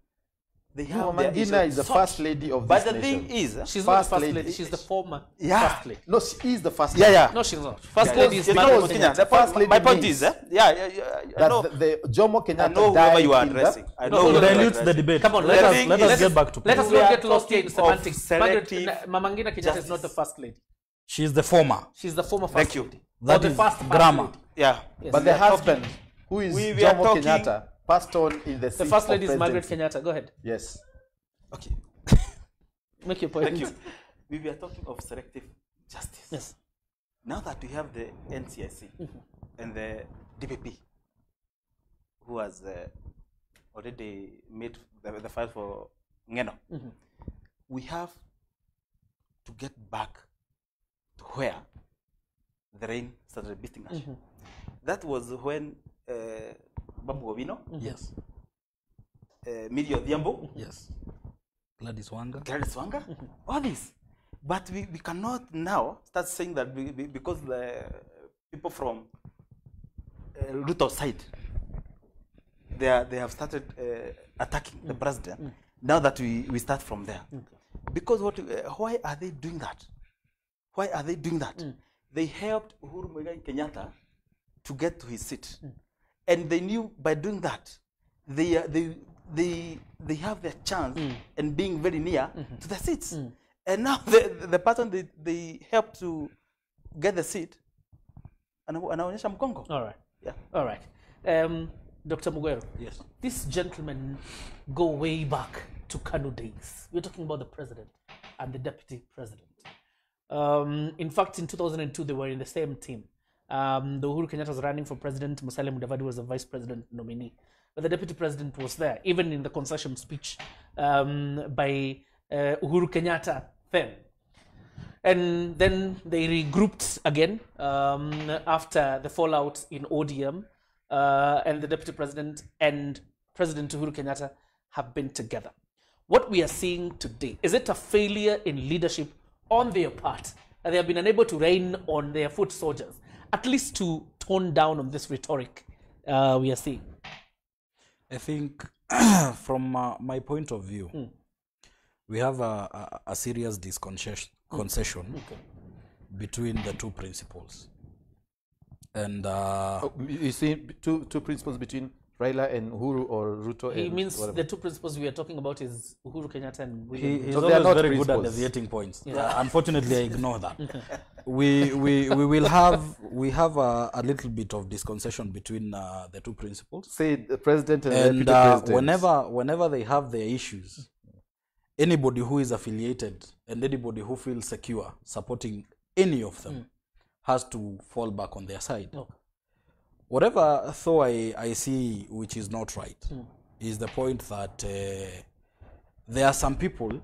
B: They have
D: Mama
B: their
D: Ngina
B: issue
D: is the
B: solved.
D: first lady of
B: But
D: this
B: the
D: nation.
B: thing is,
A: She's not the
D: First
A: first
D: lady.
A: lady, she's the former
B: Yeah.
A: first lady.
D: No, she is the first
B: yeah,
D: lady.
B: yeah.
A: No, she's not. First
B: Yeah,
A: lady
B: yeah.
A: is
B: You know
A: Margaret
B: Mount
A: Kenyatta.
B: Kenya. The
D: First
B: point,
D: lady
B: my point
D: means
B: is, I
D: That
B: know,
D: the Jomo
B: I
D: Kenyatta
B: know whoever
D: died
B: you are
D: in the-
B: addressing. I
A: No,
B: know
A: no,
B: whoever
A: no,
B: you are
C: dilutes the
B: addressing.
C: debate.
A: Come on,
C: let
A: let
C: us
A: us-
C: let us get back to
A: Let us
B: We
A: not
B: are
A: get lost here in
B: talking of
A: semantics. Margaret,
B: selective
A: Mama Ngina Kenyatta is not the
B: justice.
A: first lady.
C: She is the former.
A: She's the former first
B: Thank you.
A: lady.
C: That
A: Or the
C: is
A: first
C: grammar.
A: lady.
B: Yeah.
A: Yes.
D: But
B: We
D: the
B: are talking-
D: husband, who is
B: we are
D: Jomo
B: talking-
D: Kenyatta, passed on in the seat
A: The first
D: of
A: lady is Margaret
D: presidency.
A: Kenyatta. Go ahead.
D: Yes.
B: Okay.
A: Make your point.
B: Thank you. We were talking of selective justice.
A: Yes.
B: Now that we have the NCIC and the DPP, who has already made the file for Ngeno, we have to get back to where the rain started beating us. That was when Babu Gobino,
C: Yes.
B: Millie Odhiambo,
C: Yes. Gladys Wanga.
B: Gladys Wanga, all this. But we cannot now start saying that because the people from Ruto side they have started attacking the president. Now that we start from there, because why are they doing that? Why are they doing that? They helped Uhuru Muigai Kenyatta to get to his seat, and they knew by doing that they have their chance and being very near to the seats. And now the person they helped to get the seat, anaonyesha mkongo.
A: All right.
B: Yeah.
A: All right. Dr. Mugwero.
C: Yes.
A: These gentlemen go way back to Kanu days. We're talking about the president and the deputy president. In fact, in 2002, they were in the same team. The Uhuru Kenyatta was running for president. Musalia Mudavadi was the vice president nominee. But the deputy president was there, even in the concession speech by Uhuru Kenyatta then. And then they regrouped again after the fallout in ODM, and the deputy president and President Uhuru Kenyatta have been together. What we are seeing today, is it a failure in leadership on their part? And they have been unable to rein on their foot soldiers, at least to tone down on this rhetoric we are seeing?
C: I think from my point of view, we have a serious concession between the two principles. And
D: you see two principles between Raila and Uhuru or Ruto?
A: He
D: and
A: means
D: whatever.
A: the two principles we are talking about is Uhuru Kenyatta and William.
C: he's
D: So they are
C: always
D: not
C: very good at
D: principles.
C: deviating points. Unfortunately, I ignore that. We have a little bit of disconcession between the two principles.
D: Say the president and,
C: And
D: the deputy president.
C: whenever they have their issues, anybody who is affiliated and anybody who feels secure supporting any of them has to fall back on their side.
A: Okay.
C: Whatever though I see which is not right is the point that there are some people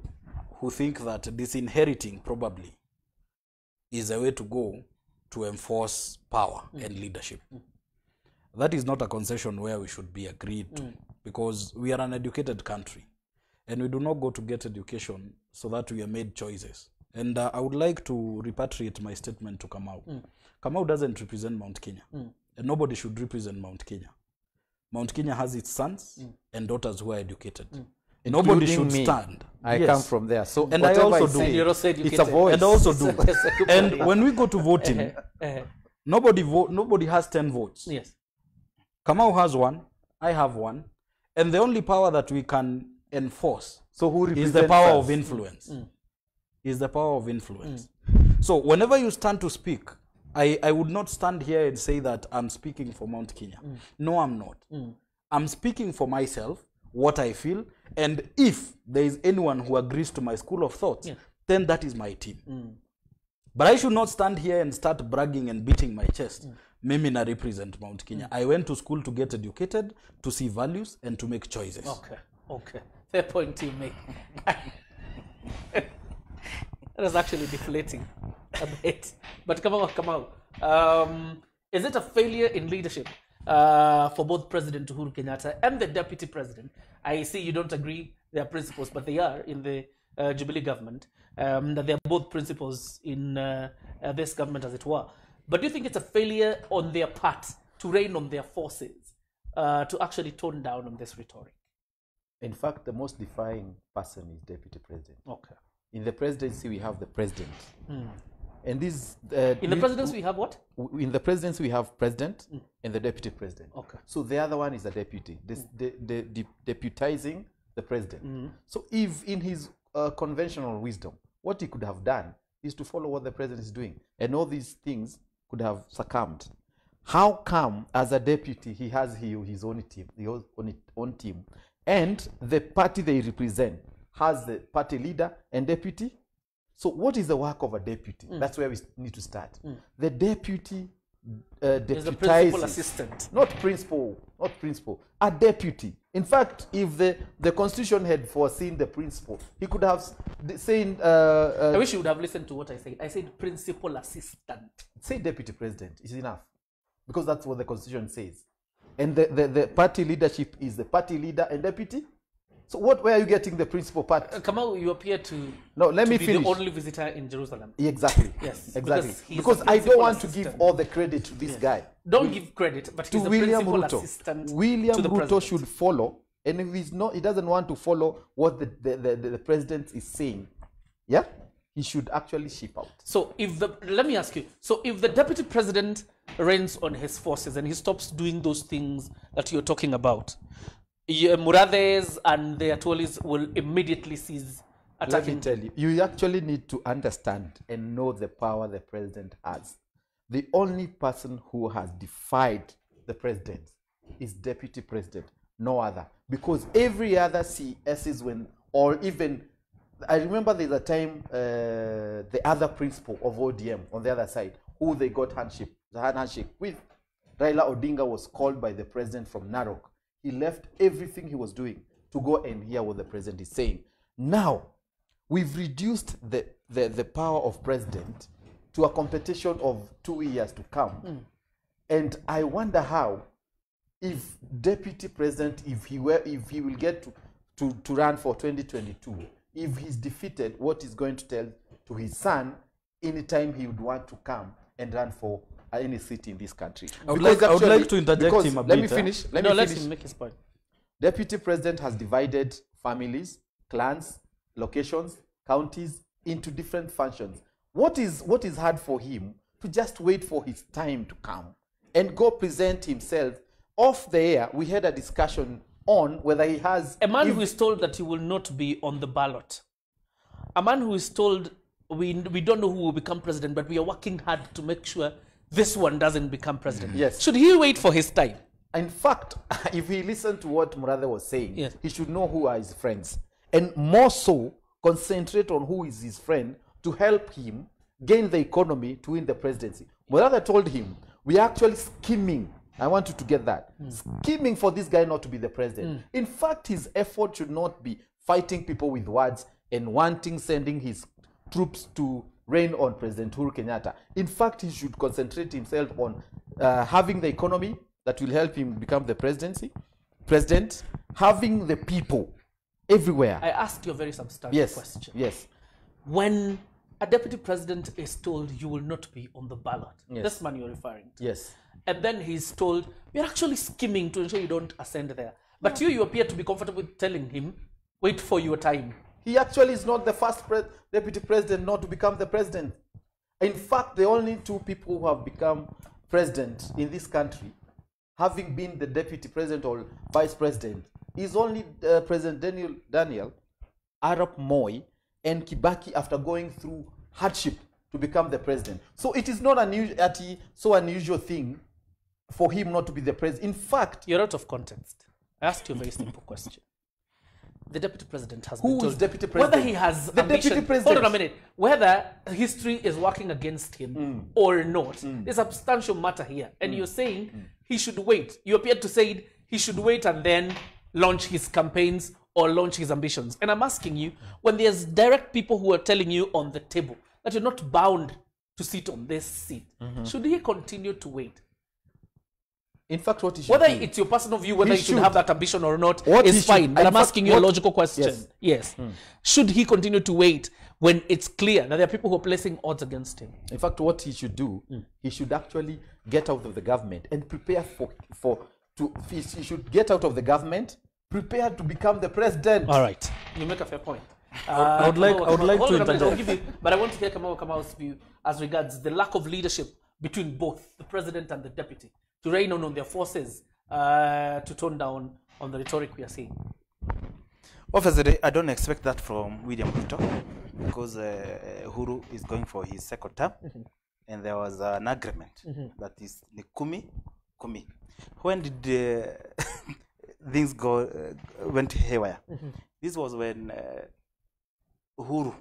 C: who think that disinheriting probably is a way to go to enforce power and leadership. That is not a concession where we should be agreed to, because we are an educated country and we do not go to get education so that we are made choices. And I would like to repatriate my statement to Kamau. Kamau doesn't represent Mount Kenya. And nobody should represent Mount Kenya. Mount Kenya has its sons and daughters who are educated. Nobody
D: Including
C: should
D: me.
C: stand.
D: I
C: Yes.
D: come from there. So
C: And I
D: whatever
C: also do.
D: say,
A: You're also
D: it's a
A: educated.
D: voice.
C: And I also do.
A: Yes,
C: And when we go to voting, nobody has 10 votes.
A: yes.
C: Kamau has one, I have one, and the only power that we can enforce
D: So who
C: is the
D: represents
C: power
D: us?
C: of influence. Is the power of influence. So whenever you stand to speak, I would not stand here and say that I'm speaking for Mount Kenya. No, I'm not. I'm speaking for myself, what I feel, and if there is anyone who agrees to my school of thoughts, then that is my team. But I should not stand here and start bragging and beating my chest. Mimi na represent Mount Kenya. I went to school to get educated, to see values, and to make choices.
A: Okay. Fair point you make. That is actually deflating a bit. But come on. Is it a failure in leadership for both President Uhuru Kenyatta and the deputy president? I see you don't agree their principles, but they are in the Jubilee government. That they are both principles in this government, as it were. But do you think it's a failure on their part to rein on their forces, to actually tone down on this rhetoric?
D: In fact, the most defying person is deputy president.
A: Okay.
D: In the presidency, we have the president. And this
A: In the presidency, we have what?
D: in the presidency, we have president and the deputy president.
A: Okay.
D: So the other one is a deputy, deputizing the president. So if in his conventional wisdom, what he could have done is to follow what the president is doing, and all these things could have succumbed. How come, as a deputy, he has his own team, and the party they represent has the party leader and deputy? So what is the work of a deputy? That's where we need to start. The deputy
A: Is the principal
D: deputizes,
A: assistant.
D: not principal, a deputy. In fact, if the constitution had foreseen the principal, he could have said,
A: I wish you would have listened to what I said. I said principal assistant.
D: say deputy president is enough, because that's what the constitution says. And the party leadership is the party leader and deputy. So where are you getting the principal part?
A: Kamau, you appear to
D: No, let me
A: be
D: finish.
A: the only visitor in Jerusalem.
D: Exactly.
A: Yes,
D: exactly.
A: because he's
D: Because
A: a
D: I don't
A: principal
D: want to give
A: assistant.
D: all the credit to this guy.
A: Don't give credit, but
D: To
A: he's a
D: William
A: principal
D: Ruto.
A: assistant
D: William
A: to the
D: Ruto
A: president.
D: should follow, and if he's not, he doesn't want to follow what the president is saying. Yeah, he should actually ship out.
A: So let me ask you. So if the deputy president reigns on his forces and he stops doing those things that you're talking about, Murades and the Atuolis will immediately cease attacking.
D: Let me tell you, you actually need to understand and know the power the president has. The only person who has defied the president is deputy president, no other. Because every other CSs or even, I remember there's a time the other principal of ODM on the other side, who they got handshake with, Raila Odinga, was called by the president from Narok. He left everything he was doing to go and hear what the president is saying. Now, we've reduced the power of president to a competition of 2 years to come. And I wonder how, if deputy president, if he will get to run for 2022, if he's defeated, what he's going to tell to his son anytime he would want to come and run for any seat in this country.
C: I would like to interject him a bit.
D: Let me finish.
A: Let him make his point.
D: Deputy president has divided families, clans, locations, counties into different functions. What is hard for him to just wait for his time to come and go present himself off the air? We had a discussion on whether he has
A: a man who is told that he will not be on the ballot. A man who is told we don't know who will become president, but we are working hard to make sure this one doesn't become president.
D: Yes.
A: Should he wait for his time?
D: In fact, if he listened to what Murathe was saying,
A: yes,
D: he should know who are his friends. And more so, concentrate on who is his friend to help him gain the economy to win the presidency. Murathe told him, we are actually scheming. I want you to get that. Scheming for this guy not to be the president. In fact, his effort should not be fighting people with words and sending his troops to reign on President Uhuru Kenyatta. In fact, he should concentrate himself on having the economy that will help him become the president, having the people everywhere.
A: I asked you a very substantive question.
D: Yes.
A: When a deputy president is told you will not be on the ballot, this man you're referring to.
D: Yes.
A: And then he's told, we're actually scheming to ensure you don't ascend there. But you appear to be comfortable with telling him, wait for your time.
D: He actually is not the first deputy president not to become the president. In fact, the only two people who have become president in this country, having been the deputy president or vice president, is only President Daniel Arap Moi and Kibaki, after going through hardship to become the president. So it is not so unusual thing for him not to be the president. In fact,
A: you're out of context. I asked you a very simple question. The deputy president has been
D: who
A: told
D: is deputy president?
A: whether he has
D: the
A: ambition.
D: Deputy president.
A: Hold on a minute. Whether history is working against him or not is a substantial matter here. And you're saying he should wait. You appeared to say he should wait and then launch his campaigns or launch his ambitions. And I'm asking you, when there's direct people who are telling you on the table that you're not bound to sit on this seat, should he continue to wait?
D: In fact, what he should
A: whether
D: do,
A: it's your personal view, whether
D: he
A: you should
D: should.
A: have that ambition or not,
D: What he
A: is
D: should-
A: fine. But
D: in
A: I'm
D: fact,
A: asking you a
D: what-
A: logical question.
D: Yes.
A: Should he continue to wait when it's clear that there are people who are placing odds against him?
D: In fact, what he should do, he should actually get out of the government and prepare he should get out of the government, prepare to become the president.
A: All right. You make a fair point.
C: I would like
A: Hold
C: to
A: on a minute, I'll
C: interject.
A: give you, but I want to hear Kamau's view as regards the lack of leadership between both the president and the deputy to rein on their forces, to tone down on the rhetoric we are seeing.
B: Obviously, I don't expect that from William Ruto, because Uhuru is going for his second term, and there was an agreement that is ni kumi. When did things went haywire? This was when Uhuru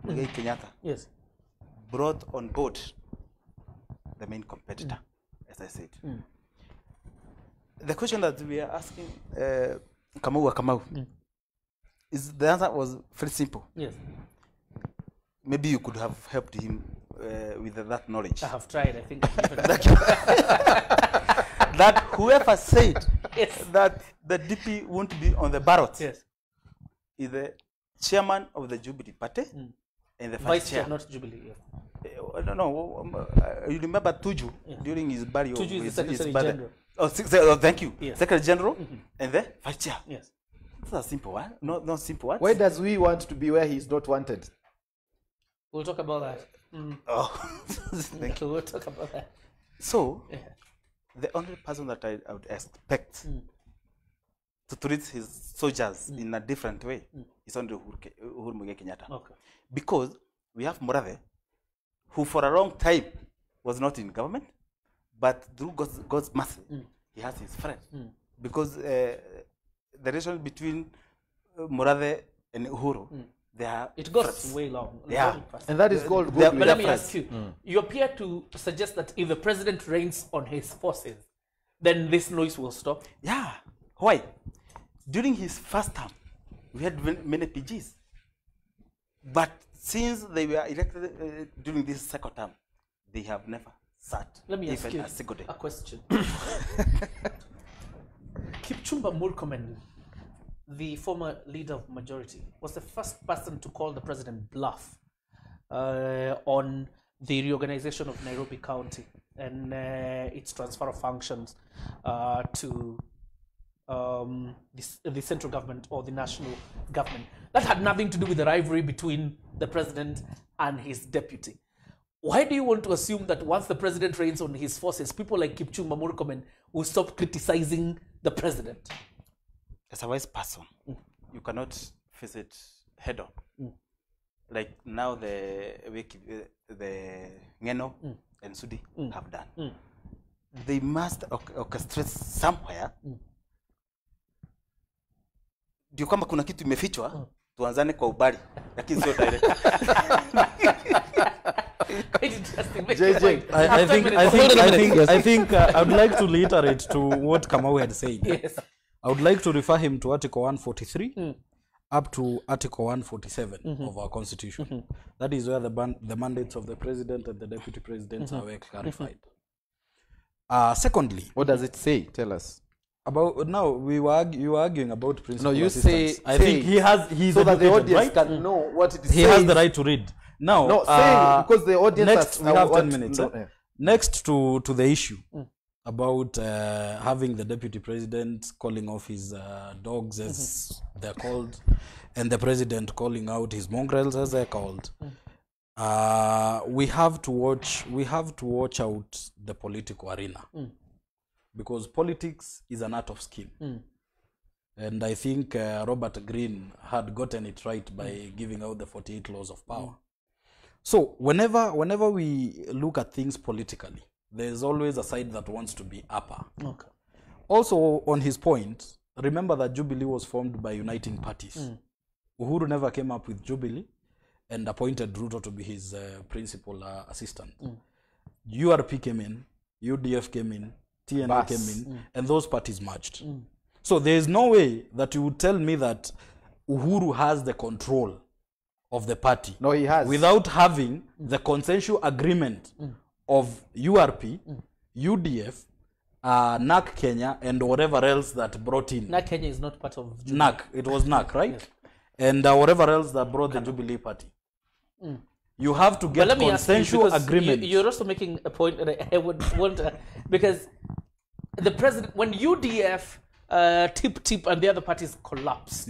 B: Kenyatta
A: Yes.
B: brought on board the main competitor, as I said. The question that we are asking Kamau is, the answer was very simple.
A: Yes.
B: Maybe you could have helped him with that knowledge.
A: I have tried, I think.
B: That whoever said
A: Yes.
B: that the DP won't be on the ballot
A: Yes.
B: is the chairman of the Jubilee Party and the
A: Vice
B: first
A: chair,
B: chair.
A: not Jubilee. Yes.
B: You remember Tuju during his burial?
A: Tuju is the
B: his
A: Secretary
B: brother.
A: General.
B: Oh, thank you.
A: Yes.
B: Secretary General and the vice chair.
A: Yes.
B: That's a simple one. Not simple one.
D: Why does we want to be where he's not wanted?
A: We'll talk about that.
B: Oh, thank you.
A: We'll talk about that.
B: So,
A: Yeah.
B: the only person that I would expect to treat his soldiers in a different way is only Uhuru Muigai Kenyatta.
A: Okay.
B: Because we have Murathe, who for a long time was not in government, but through God's mercy, he has his friend. Because the relation between Murathe and Uhuru, they are
A: It goes
B: friends.
A: way long.
B: Yeah.
A: Very fast.
D: And that is called
B: They are-
D: good
A: But let me
B: friends.
A: ask you, you appear to suggest that if the president reigns on his forces, then this noise will stop?
B: Yeah. Why? During his first term, we had many PGs. But since they were elected during this second term, they have never sat
A: Let me ask
B: even
A: you
B: a single day.
A: a question. Kipchumba Murkomen, the former leader of majority, was the first person to call the president bluff on the reorganization of Nairobi County and its transfer of functions to the central government or the national government. That had nothing to do with the rivalry between the president and his deputy. Why do you want to assume that once the president reigns on his forces, people like Kipchumba Murkomen will stop criticizing the president?
B: As a wise person, you cannot face it head on. Like now the Ngeno and Sudi have done. They must orchestrate somewhere. Ndio kama kuna kitu imefichwa, tuanzane kwa ubali, lakini sio direct.
A: Quite interesting. Make
D: JJ,
A: your point.
C: I
A: After
C: think
A: a
C: I
A: minute.
C: think
A: Hold on a
C: I
A: minute.
C: think I think I would like to reiterate to what Kamau had said.
A: Yes.
C: I would like to refer him to Article 143 up to Article 147 of our Constitution. That is where the mandates of the president and the deputy presidents are well clarified. Secondly,
D: What does it say? Tell us.
C: about now you were arguing about principal
D: No, you
C: assistance.
D: say-
C: I
D: say
C: think he's
D: so that the
C: educated,
D: audience
C: right?
D: can know what it is.
C: He has the right to read. Now,
D: No, say because the audience
C: next
D: has,
C: we have 10
D: want to
C: minutes.
D: know-
C: Eh? Next to the issue about having the deputy president calling off his dogs, as they're called, and the president calling out his mongrels, as they're called. We have to watch out the political arena, because politics is an art of skill. And I think Robert Greene had gotten it right by giving out the 48 laws of power. So whenever we look at things politically, there's always a side that wants to be upper.
A: Okay.
C: Also, on his point, remember that Jubilee was formed by uniting parties. Uhuru never came up with Jubilee and appointed Ruto to be his principal assistant. URP came in, UDF came in, TNA
D: Bas.
C: came in, and those parties merged. So there is no way that you would tell me that Uhuru has the control of the party
D: No, he has.
C: without having the consensual agreement of URP, UDF, NAC Kenya, and whatever else that brought in.
A: Now Kenya is not part of Jubilee.
C: NAC, it was NAC, right?
A: Yes.
C: And whatever else that brought the Jubilee Party. You have to
A: But
C: get
A: let me ask you,
C: consensual
A: because
C: agreement.
A: you're also making a point that I would want because the president, when UDF, Tip, and the other parties collapsed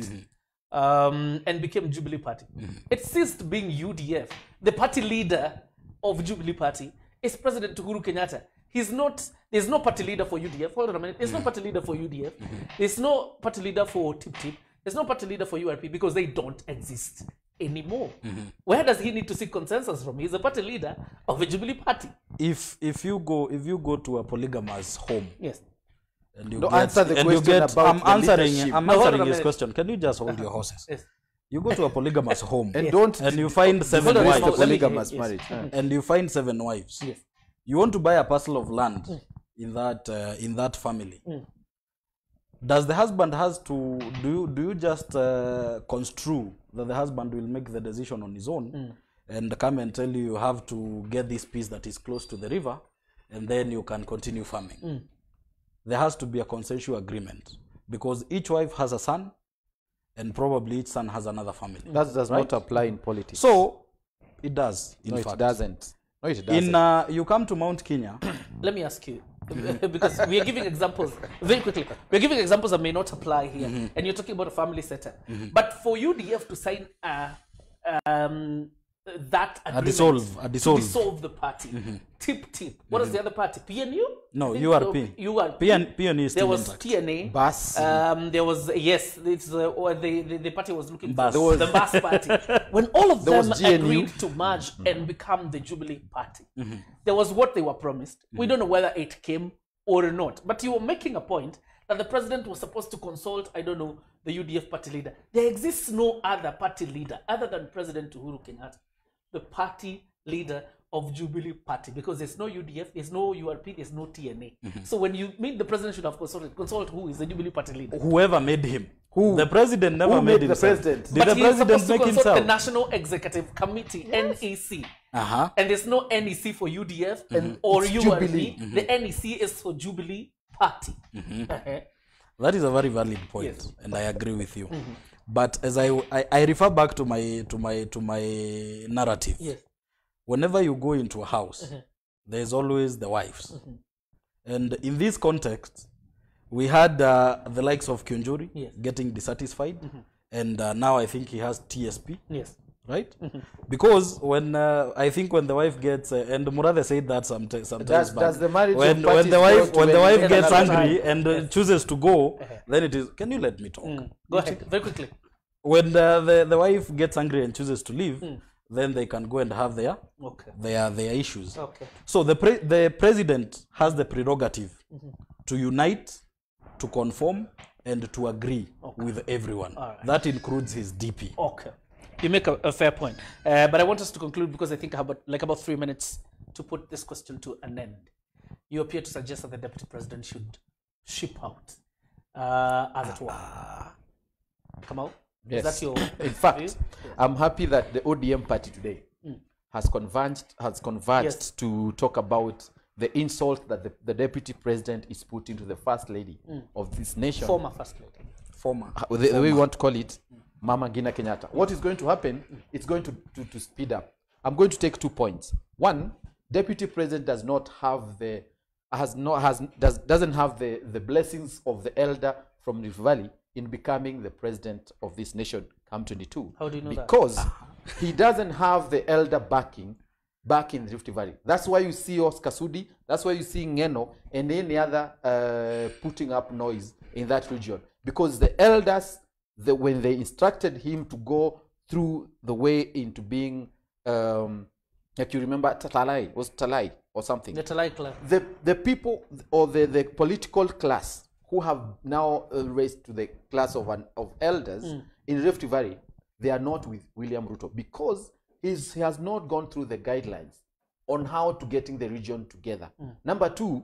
A: and became Jubilee Party, it ceased being UDF. The party leader of Jubilee Party is President Uhuru Kenyatta. He's not. There's no party leader for UDF. Hold on a minute. There's no party leader for UDF. There's no party leader for Tip. There's no party leader for URP because they don't exist anymore. Where does he need to seek consensus from? He's a party leader of a Jubilee Party.
C: If you go to a polygamous home
A: Yes.
C: and you
D: No,
C: get,
D: answer the
C: and you
D: question
C: get,
D: about
C: I'm
D: the
C: answering
D: leadership.
C: I'm
A: No, hold on
C: answering
A: a
C: his
A: minute.
C: question. Can you just hold your horses?
A: Yes.
C: You go to a polygamous home
D: And don't
C: and you find seven
A: Hold on,
D: disgrace the
A: let me-
D: polygamous
A: yes.
D: marriage.
C: and you find 7 wives.
A: Yes.
C: You want to buy a parcel of land in that family. Does the husband has to do you just construe that the husband will make the decision on his own and come and tell you have to get this piece that is close to the river and then you can continue farming? There has to be a consensual agreement because each wife has a son and probably each son has another family.
D: That does not apply in politics.
C: So it does. In
D: no,
C: fact,
D: it doesn't. No, it doesn't.
C: You come to Mount Kenya.
A: Let me ask you, because we are giving examples very quickly. We're giving examples that may not apply here, and you're talking about a family setup. But for UDF to sign that agreement
C: a
A: to dissolve the party, tip. What is the other party? PNU?
C: No, URP. PNU is
A: there
C: still
A: was
C: intact.
A: TNA.
D: Bus.
A: There was it's the party was looking
C: Bus.
A: for the Bus party. When all of
D: There
A: them
D: was GNU.
A: agreed to merge and become the Jubilee Party, there was what they were promised. We don't know whether it came or not. But you were making a point that the president was supposed to consult, I don't know, the UDF party leader. There exists no other party leader other than President Uhuru Kenyatta, the party leader of Jubilee Party, because there's no UDF, there's no URP, there's no TNA. So when you mean the president should have consult who is the Jubilee Party leader?
C: Whoever made him.
D: Who?
C: The president never
D: Who
C: made
D: made the
C: himself.
D: president?
C: Did
A: But
C: the
A: he's
C: president
A: supposed to
C: make
A: consult
C: himself?
A: the National Executive Committee, NEC. And there's no NEC for UDF or
D: It's
A: URP.
D: Jubilee.
A: The NEC is for Jubilee Party.
C: That is a very valid point,
A: Yes.
C: and I agree with you. But as I refer back to my narrative.
A: Yes.
C: Whenever you go into a house, there is always the wives, and in this context, we had the likes of Kyunjuri
A: Yes.
C: getting dissatisfied, and now I think he has TSP.
A: Yes.
C: Right, because when I think when the wife gets and Murathe said that sometimes
D: Does the marriage
C: when
D: of parties
C: the wife
D: go
C: when
D: to
C: the
D: an
C: wife
D: end
C: gets
D: another
C: angry
D: time?
C: and chooses to go, then it is. Can you let me talk?
A: Go ahead, very quickly.
C: When the wife gets angry and chooses to leave, then they can go and have their issues.
A: Okay.
C: So the president has the prerogative to unite, to conform, and to agree with everyone.
A: Right.
C: That includes his DP.
A: Okay. You make a fair point. But I want us to conclude because I think I have about 3 minutes to put this question to an end. You appear to suggest that the deputy president should ship out, as it were. Come out?
D: Yes.
A: Is that your
D: In fact,
A: view?
D: I'm happy that the ODM party today has converged
A: Yes.
D: to talk about the insult that the deputy president is putting to the first lady of this nation.
A: Former first lady.
D: The way we want to call it, Mama Ngina Kenyatta. What is going to happen? It's going to speed up. I'm going to take 2 points. One, deputy president does not have doesn't have the blessings of the elder from Rift Valley in becoming the president of this nation come 22.
A: How do you know that?
D: Because he doesn't have the elder backing back in Rift Valley. That's why you see Oscar Sudi, that's why you see Ngeno and any other putting up noise in that region. Because the elders, when they instructed him to go through the way into being, like you remember Talai, was Talai or something?
A: The Talai Club.
D: The people or the political class who have now raised to the class of elders in Rift Valley, they are not with William Ruto because he has not gone through the guidelines on how to getting the region together. Number two,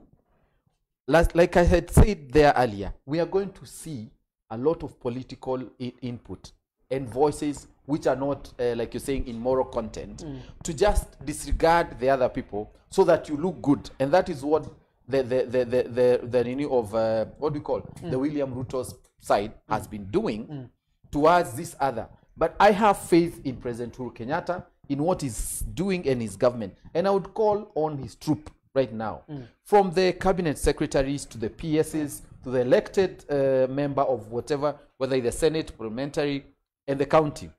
D: like I had said there earlier, we are going to see a lot of political input and voices which are not, like you're saying, in moral content, to just disregard the other people so that you look good. And that is what the renew of, what do you call, the William Ruto's side has been doing towards this other. But I have faith in President Uhuru Kenyatta, in what he's doing and his government. And I would call on his troop right now, from the cabinet secretaries to the PSs, to the elected member of whatever, whether it's the Senate, parliamentary, and the county,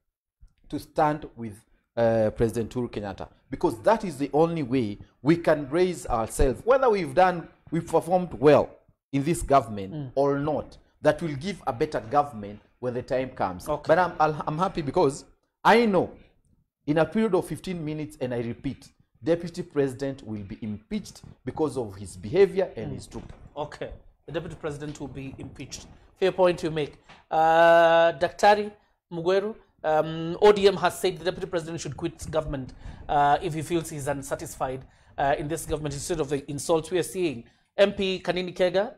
D: to stand with President Uhuru Kenyatta. Because that is the only way we can raise ourselves, whether we've performed well in this government or not, that will give a better government when the time comes.
A: Okay.
D: But I'm happy because I know in a period of 15 minutes, and I repeat, Deputy President will be impeached because of his behavior and his troop.
A: Okay. The deputy president will be impeached. Fair point you make. Daktari Mugweru, ODM has said the deputy president should quit government if he feels he's unsatisfied in this government instead of the insults we are seeing. MP Kanini Kega,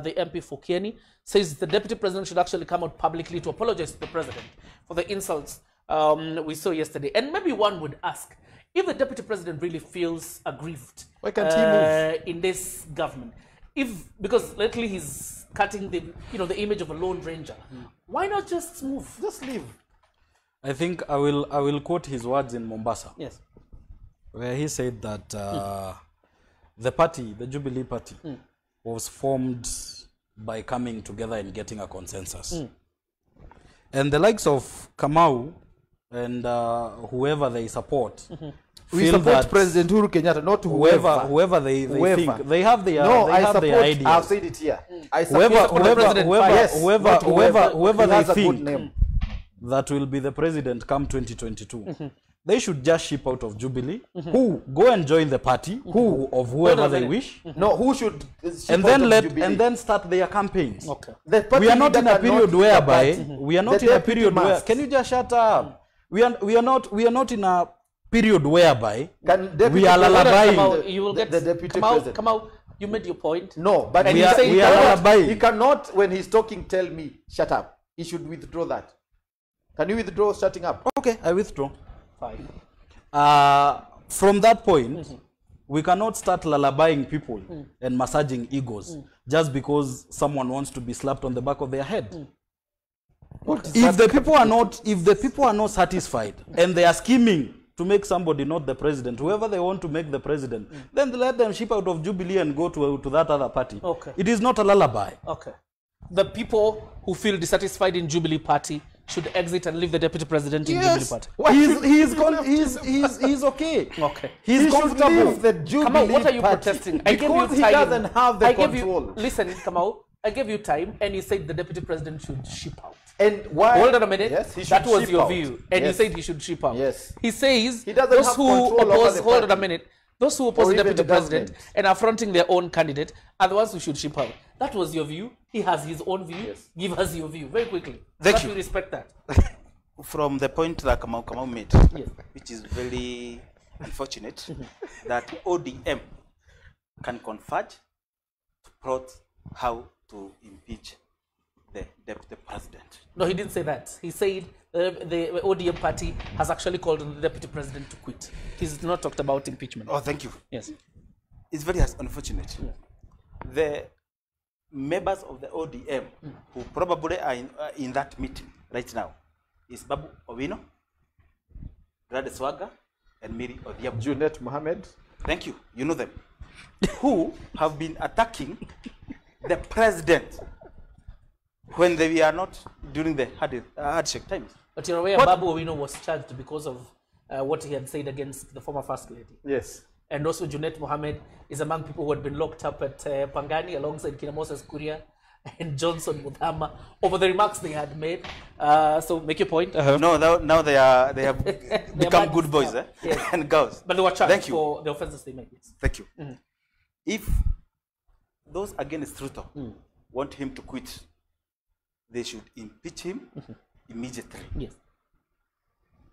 A: the MP for Kieni, says the deputy president should actually come out publicly to apologize to the president for the insults we saw yesterday. And maybe one would ask, if the deputy president really feels aggrieved
D: Why can't he move?
A: in this government, because lately he's cutting the the image of a lone ranger. Why not just move?
D: Just leave.
C: I think I will quote his words in Mombasa.
A: Yes.
C: Where he said that the party, the Jubilee Party, was formed by coming together and getting a consensus. And the likes of Kamau and whoever they support
D: We
C: feel
D: support
C: that
D: President Uhuru Kenyatta, not
C: whoever they think they have their
D: no,
C: they
D: I
C: have
D: support.
C: their ideas.
D: I've said it here. I support
C: Whoever
D: he
C: they
D: has a good
C: think
D: name.
C: that will be the president come 2022. They should just ship out of Jubilee. Who go and join the party? Who of whoever they wish,
D: No, who should ship
C: and
D: out
C: then
D: of Jubilee?
C: and then start their campaigns.
A: Okay.
D: The party
C: We are not
D: leader
C: in a
D: cannot
C: period
D: lead the
C: whereby
D: party.
C: we are not
D: The
C: in a
D: deputy
C: period where.
D: must.
C: Can you just shut up? We are not in a period whereby
D: Can deputy
C: we are
D: president-
C: lullabying.
A: Kamau, you will get
D: the deputy
A: Kamau,
D: president.
A: Kamau, you made your point.
D: No, but
A: And
D: he
A: you
D: sa-
A: say
D: he
A: we are
D: cannot-
C: lullabying.
D: he cannot, when he's talking, tell me, shut up. He should withdraw that. Can you withdraw shutting up?
C: Okay, I withdraw.
A: Fine.
C: From that point, we cannot start lullabying people and massaging egos just because someone wants to be slapped on the back of their head. If the people are not satisfied and they are scheming to make somebody not the president, whoever they want to make the president, then let them ship out of Jubilee and go to that other party.
A: Okay.
C: It is not a lullaby.
A: Okay. The people who feel dissatisfied in Jubilee Party should exit and leave the deputy president in Jubilee Party.
C: He's okay.
A: Okay.
C: He's
D: He should
C: comfortable.
D: leave the Jubilee
A: Kamau, what are you
D: party
A: protesting? I gave you
D: because he
A: time.
D: doesn't have the
A: I gave
D: control.
A: listen, Kamau, I gave you time and you said the deputy president should ship out.
D: And why?
A: Hold on a minute.
D: Yes, he should
A: that was
D: ship
A: your
D: out.
A: view. And you
D: Yes.
A: said he should ship out.
D: Yes.
A: He says
D: He doesn't
A: those
D: have
A: who
D: control over
A: oppose,
D: the
A: hold on a
D: party.
A: minute, those who oppose
D: Or
A: the
D: even
A: deputy
D: the
A: president
D: government.
A: and are fronting their own candidate are the ones who should ship out. That was your view. He has his own view.
D: Yes.
A: Give us your view very quickly.
B: Thank
A: But
B: you.
A: we respect that.
B: From the point that Kamau made,
A: Yes.
B: which is very unfortunate, that ODM can converge to plot how to impeach the deputy president.
A: No, he didn't say that. He said the ODM party has actually called on the deputy president to quit. He's not talked about impeachment.
B: Oh, thank you.
A: Yes.
B: It's very unfortunate. The members of the ODM who probably are in that meeting right now is Babu Owino, Gladys Wagga, and Miri Odhiambo.
D: Junet Mohammed.
B: Thank you. You know them. Who have been attacking the president when they were not during the hardship times.
A: But you're aware Babu Owino was charged because of what he had said against the former first lady.
D: Yes.
A: And also Junet Mohammed is among people who had been locked up at Pangani alongside Kina Moses Kuria and Johnson Muthama over the remarks they had made. So make your point.
B: No, now they have become
A: bad
B: good boys
A: stuff. Yes.
B: and girls.
A: But they were charged
B: Thank you.
A: for the offenses they made. Yes.
B: Thank you. If those against Ruto want him to quit, they should impeach him immediately.
A: Yes.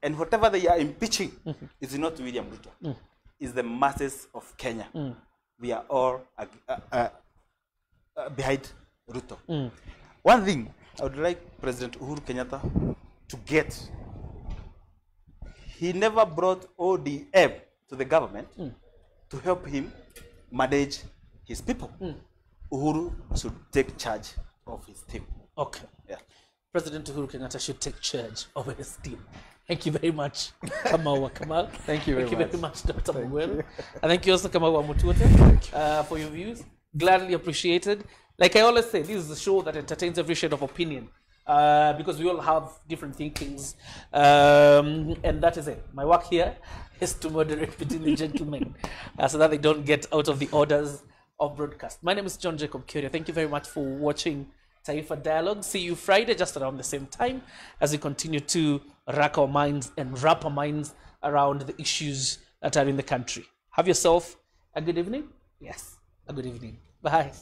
B: And whatever they are impeaching is not William Ruto. It's the masses of Kenya. We are all behind Ruto. One thing I would like President Uhuru Kenyatta to get, he never brought ODM to the government to help him manage his people. Uhuru should take charge of his team.
A: Okay.
B: Yeah.
A: President Uhuru Kenyatta should take charge of his team. Thank you very much, Kamau Kamal.
D: Thank you very
A: much, Dr. Mugwelu. And thank you also, Kamau Mutuote, for your views. Gladly appreciated. Like I always say, this is a show that entertains every shade of opinion because we all have different thinkings. And that is it. My work here is to moderate between the gentlemen so that they don't get out of the orders of broadcast. My name is John Jacob Curia. Thank you very much for watching Taifa Dialogue. See you Friday just around the same time as we continue to rack our minds and wrap our minds around the issues that are in the country. Have yourself a good evening. Yes, a good evening. Bye.